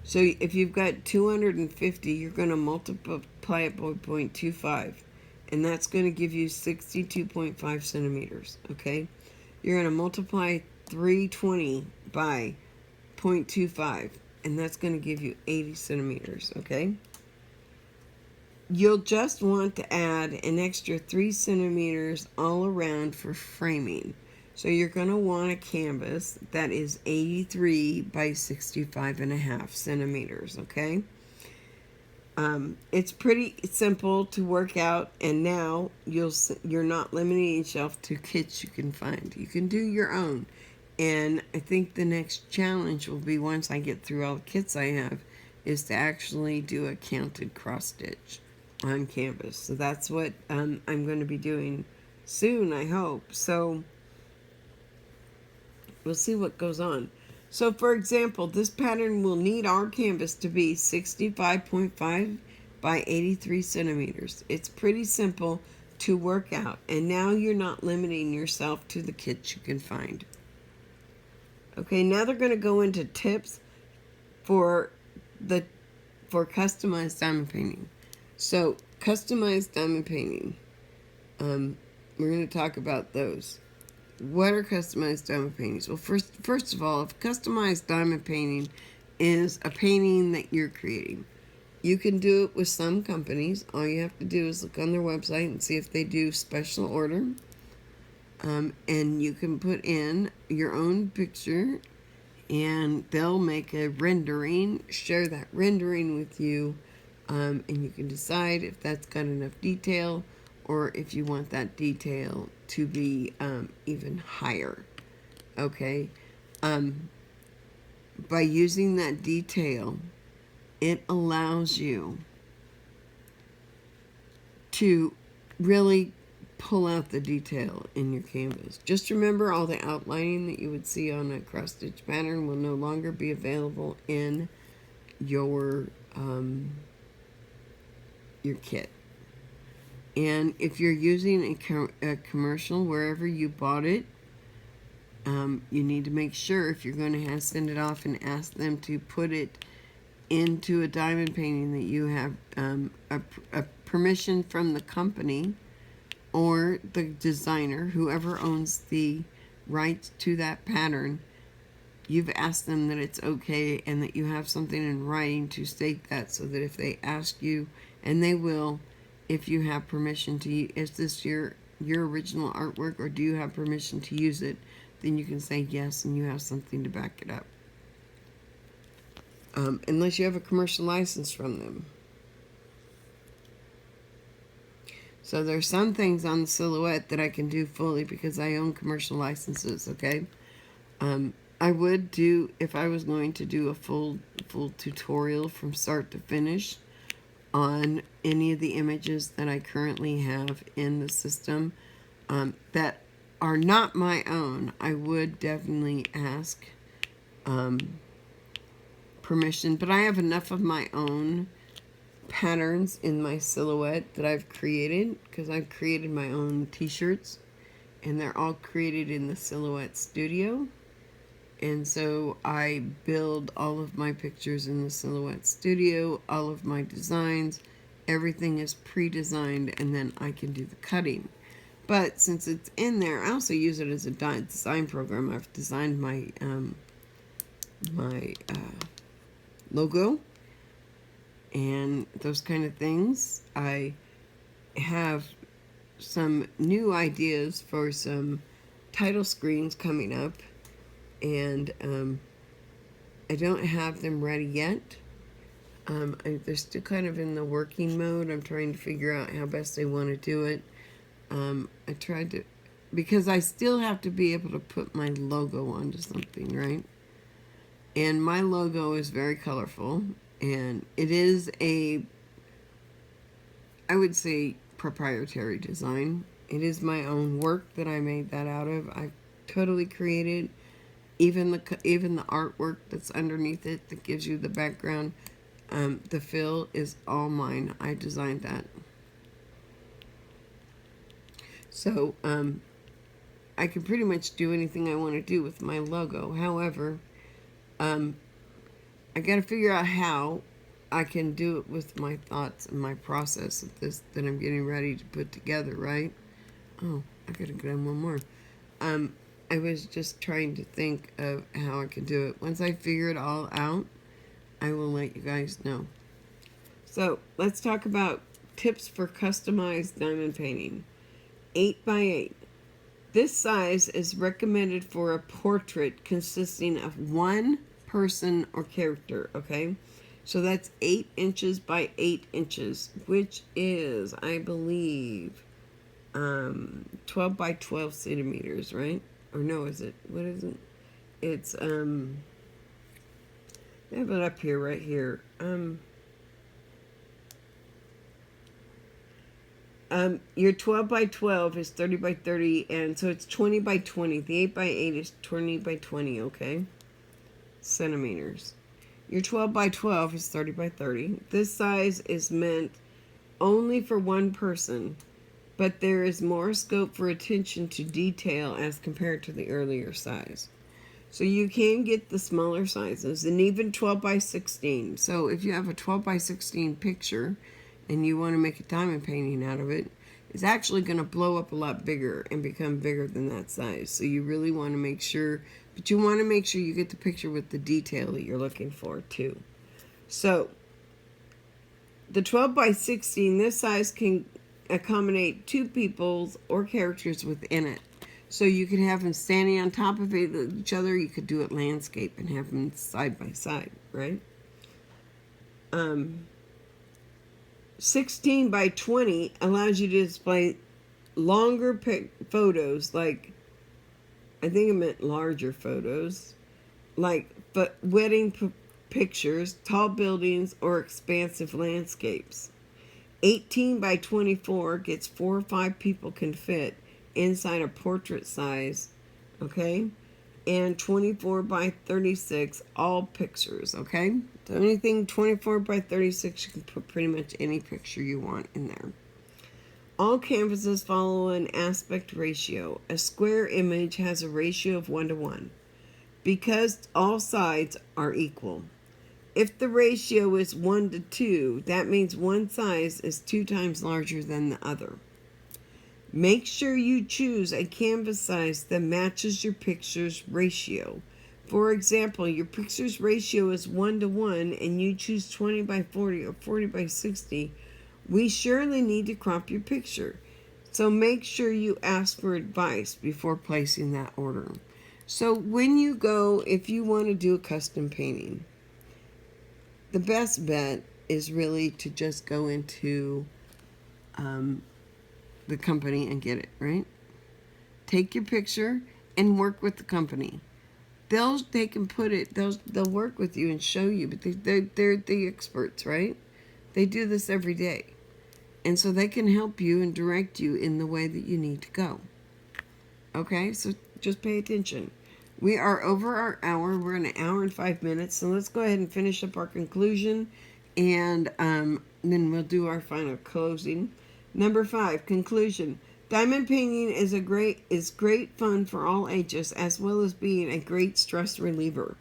So if you've got 250, you're going to multiply it by 0.25, and that's going to give you 62.5 centimeters, okay? You're going to multiply 320 by 0.25, and that's going to give you 80 centimeters, okay? You'll just want to add an extra 3 centimeters all around for framing. So you're going to want a canvas that is 83 by 65.5 centimeters, okay? It's pretty simple to work out, and now you're not limiting yourself to kits you can find. You can do your own. And I think the next challenge will be, once I get through all the kits I have, is to actually do a counted cross stitch on canvas. So that's what I'm going to be doing soon, I hope. So we'll see what goes on. So for example, this pattern will need our canvas to be 65.5 by 83 centimeters. It's pretty simple to work out, and now you're not limiting yourself to the kits you can find. Okay, now they're going to go into tips for customized diamond painting. So customized diamond painting, we're going to talk about those. What are customized diamond paintings? Well, first of all, if customized diamond painting is a painting that you're creating, you can do it with some companies. All you have to do is look on their website and see if they do special order. And you can put in your own picture, and they'll make a rendering, share that rendering with you, and you can decide if that's got enough detail, or if you want that detail to be even higher, okay? By using that detail, it allows you to really pull out the detail in your canvas. Just remember, all the outlining that you would see on a cross-stitch pattern will no longer be available in your kit. And if you're using a commercial wherever you bought it, you need to make sure, if you're going to send it off, and ask them to put it into a diamond painting, that you have a permission from the company or the designer, whoever owns the rights to that pattern. You've asked them that it's okay, and that you have something in writing to state that, so that if they ask you, and they will, if you have permission to, is this your original artwork, or do you have permission to use it, then you can say yes, and you have something to back it up. Unless you have a commercial license from them. So there's some things on the silhouette that I can do fully because I own commercial licenses, okay? I would do, if I was going to do a full tutorial from start to finish on any of the images that I currently have in the system that are not my own, I would definitely ask permission. But I have enough of my own patterns in my silhouette that I've created, because I've created my own t-shirts, and they're all created in the Silhouette Studio. And so I build all of my pictures in the Silhouette Studio, all of my designs, everything is pre-designed, and then I can do the cutting. But since it's in there, I also use it as a design program. I've designed my logo and those kind of things. I have some new ideas for some title screens coming up, and I don't have them ready yet. They're still kind of in the working mode. I'm trying to figure out how best I want to do it. I tried to, because I still have to be able to put my logo onto something, right? And my logo is very colorful, and it is a, I would say, proprietary design. It is my own work that I made that out of. I totally created even the artwork that's underneath it that gives you the background. The fill is all mine. I designed that. So I can pretty much do anything I want to do with my logo. However, I got to figure out how I can do it with my thoughts and my process of this that I'm getting ready to put together, right? Oh, I gotta get on one more. I was just trying to think of how I could do it. Once I figure it all out, I will let you guys know. So let's talk about tips for customized diamond painting. 8x8. This size is recommended for a portrait consisting of one person or character, okay? So that's 8 inches by 8 inches, which is, I believe, 12 by 12 centimeters, right? Or no, is it? What is it? It's, I have it up here, right here. Your 12 by 12 is 30 by 30, and so it's 20 by 20. The 8 by 8 is 20 by 20, okay? Centimeters. Your 12 by 12 is 30 by 30. This size is meant only for one person, but there is more scope for attention to detail as compared to the earlier size. So you can get the smaller sizes, and even 12 by 16. So if you have a 12 by 16 picture and you want to make a diamond painting out of it, it's actually going to blow up a lot bigger and become bigger than that size. So you really want to make sure, but you want to make sure you get the picture with the detail that you're looking for too. So the 12 by 16, this size can accommodate 2 peoples or characters within it. So you could have them standing on top of each other. You could do it landscape and have them side by side, right? 16 by 20 allows you to display longer photos, like, I think it meant larger photos, like wedding pictures, tall buildings, or expansive landscapes. 18 by 24 gets 4 or 5 people can fit inside a portrait size, okay? And 24 by 36, all pictures, okay? So anything 24 by 36, you can put pretty much any picture you want in there. All canvases follow an aspect ratio. A square image has a ratio of 1:1 because all sides are equal. If the ratio is 1:2, that means one size is 2 times larger than the other. Make sure you choose a canvas size that matches your picture's ratio. For example, your picture's ratio is 1:1 and you choose 20 by 40 or 40 by 60. We surely need to crop your picture. So make sure you ask for advice before placing that order. So when you go, if you want to do a custom painting, the best bet is really to just go into the company and get it, right? Take your picture and work with the company. They can put it, they'll work with you and show you, but they're the experts, right? They do this every day. And so they can help you and direct you in the way that you need to go. Okay, so just pay attention. We are over our hour. We're in 1 hour and 5 minutes. So let's go ahead and finish up our conclusion. And then we'll do our final closing. Number 5, conclusion. Diamond painting is great fun for all ages, as well as being a great stress reliever.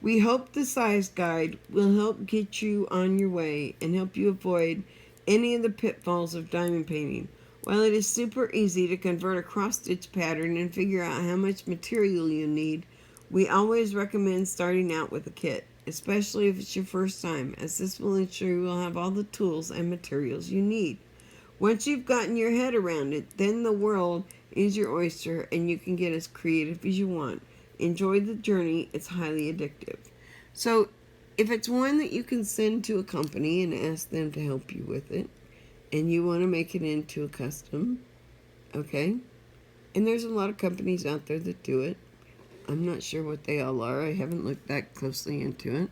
We hope the size guide will help get you on your way and help you avoid any of the pitfalls of diamond painting. While it is super easy to convert a cross-stitch pattern and figure out how much material you need, we always recommend starting out with a kit, especially if it's your first time, as this will ensure you will have all the tools and materials you need. Once you've gotten your head around it, then the world is your oyster and you can get as creative as you want. Enjoy the journey. It's highly addictive. So if it's one that you can send to a company and ask them to help you with it, and you want to make it into a custom, okay? And there's a lot of companies out there that do it. I'm not sure what they all are. I haven't looked that closely into it.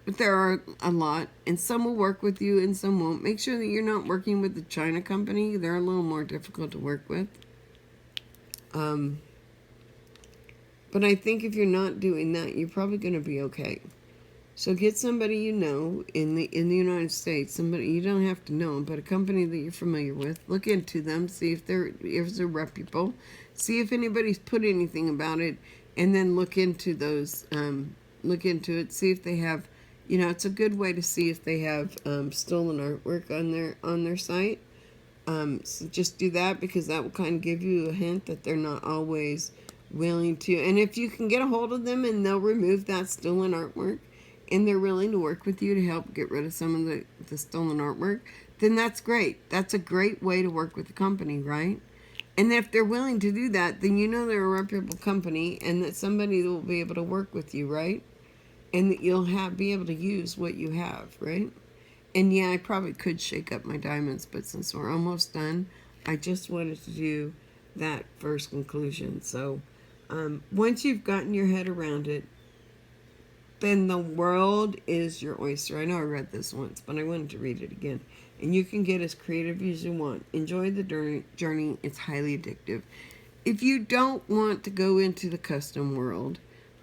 But there are a lot, and some will work with you and some won't. Make sure that you're not working with the China company. They're a little more difficult to work with. But I think if you're not doing that, you're probably going to be okay. So get somebody you know in the United States, somebody you don't have to know them, but a company that you're familiar with. Look into them, see if they're reputable, see if anybody's put anything about it, and then look into those. Look into it, see if they have. You know, it's a good way to see if they have stolen artwork on their site. So just do that, because that will kind of give you a hint that they're not always willing to. And if you can get a hold of them and they'll remove that stolen artwork, and they're willing to work with you to help get rid of some of the stolen artwork, then that's great. That's a great way to work with the company, right? And if they're willing to do that, then you know they're a reputable company and that somebody will be able to work with you, right? And that you'll be able to use what you have, right? And yeah, I probably could shake up my diamonds, but since we're almost done, I just wanted to do that first conclusion. So once you've gotten your head around it, then the world is your oyster. I know I read this once, but I wanted to read it again. And you can get as creative as you want. Enjoy the journey. It's highly addictive. If you don't want to go into the custom world,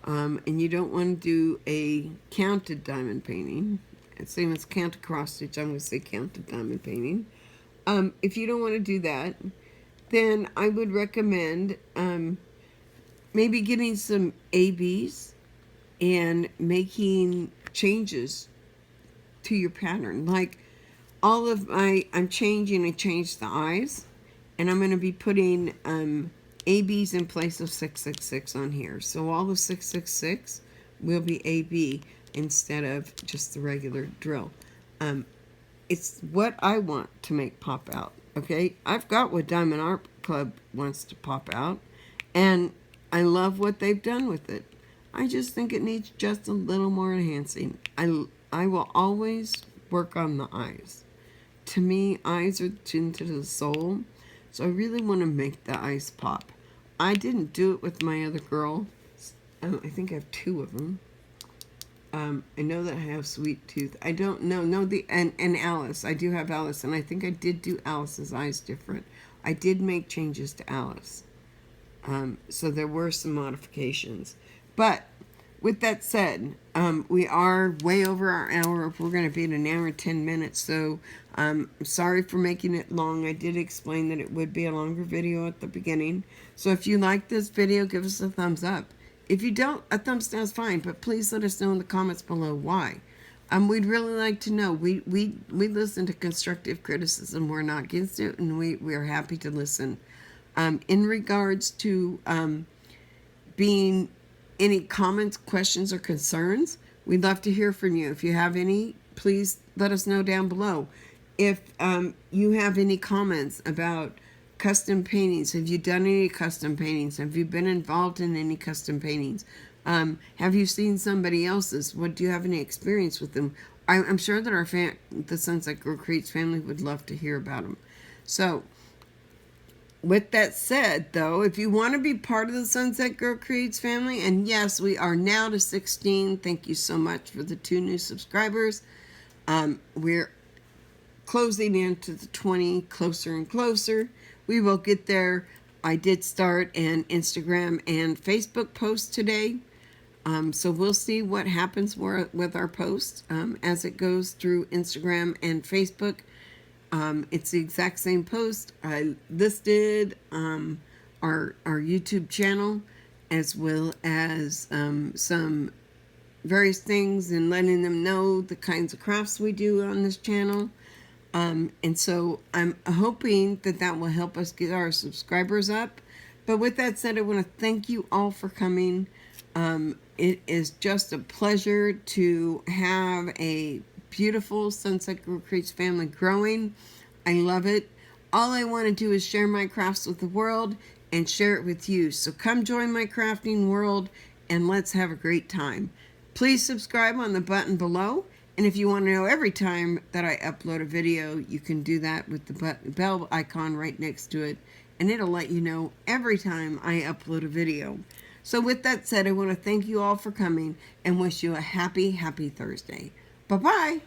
and you don't want to do a counted diamond painting, same as counted cross stitch, I'm going to say counted diamond painting. If you don't want to do that, then I would recommend maybe getting some ABs and making changes to your pattern. Like I changed the eyes, and I'm going to be putting ABs in place of 666 on here. So all the 666 will be AB instead of just the regular drill. It's what I want to make pop out, okay? I've got what Diamond Art Club wants to pop out, and I love what they've done with it. I just think it needs just a little more enhancing. I will always work on the eyes. To me, eyes are tuned to the soul, so I really want to make the eyes pop. I didn't do it with my other girl. I think I have 2 of them. I know that I have Sweet Tooth. I don't know. No, and Alice. I do have Alice, and I think I did do Alice's eyes different. I did make changes to Alice. So there were some modifications. But with that said, we are way over our hour. We're going to be at 1 hour and 10 minutes. So I'm sorry for making it long. I did explain that it would be a longer video at the beginning. So if you like this video, give us a thumbs up. If you don't, a thumbs down is fine. But please let us know in the comments below why. We'd really like to know. We listen to constructive criticism. We're not against it, and we are happy to listen. In regards to being any comments, questions, or concerns, we'd love to hear from you. If you have any, please let us know down below. If you have any comments about custom paintings, have you done any custom paintings? Have you been involved in any custom paintings? Have you seen somebody else's? Do you have any experience with them? I'm sure that the Sunsetgirlcreates family would love to hear about them. So with that said, though, if you want to be part of the Sunset Girl Creates family, and yes, we are now to 16. Thank you so much for the 2 new subscribers. We're closing into the 20, closer and closer. We will get there. I did start an Instagram and Facebook post today. So we'll see what happens with our posts as it goes through Instagram and Facebook. It's the exact same post. I listed our YouTube channel as well as some various things and letting them know the kinds of crafts we do on this channel. And so I'm hoping that will help us get our subscribers up. But with that said, I want to thank you all for coming. It is just a pleasure to have a beautiful Sunset Girl Creates family growing. I love it. All I want to do is share my crafts with the world and share it with you. So come join my crafting world and let's have a great time. Please subscribe on the button below. And if you want to know every time that I upload a video, you can do that with the bell icon right next to it. And it'll let you know every time I upload a video. So with that said, I want to thank you all for coming and wish you a happy, happy Thursday. Bye-bye.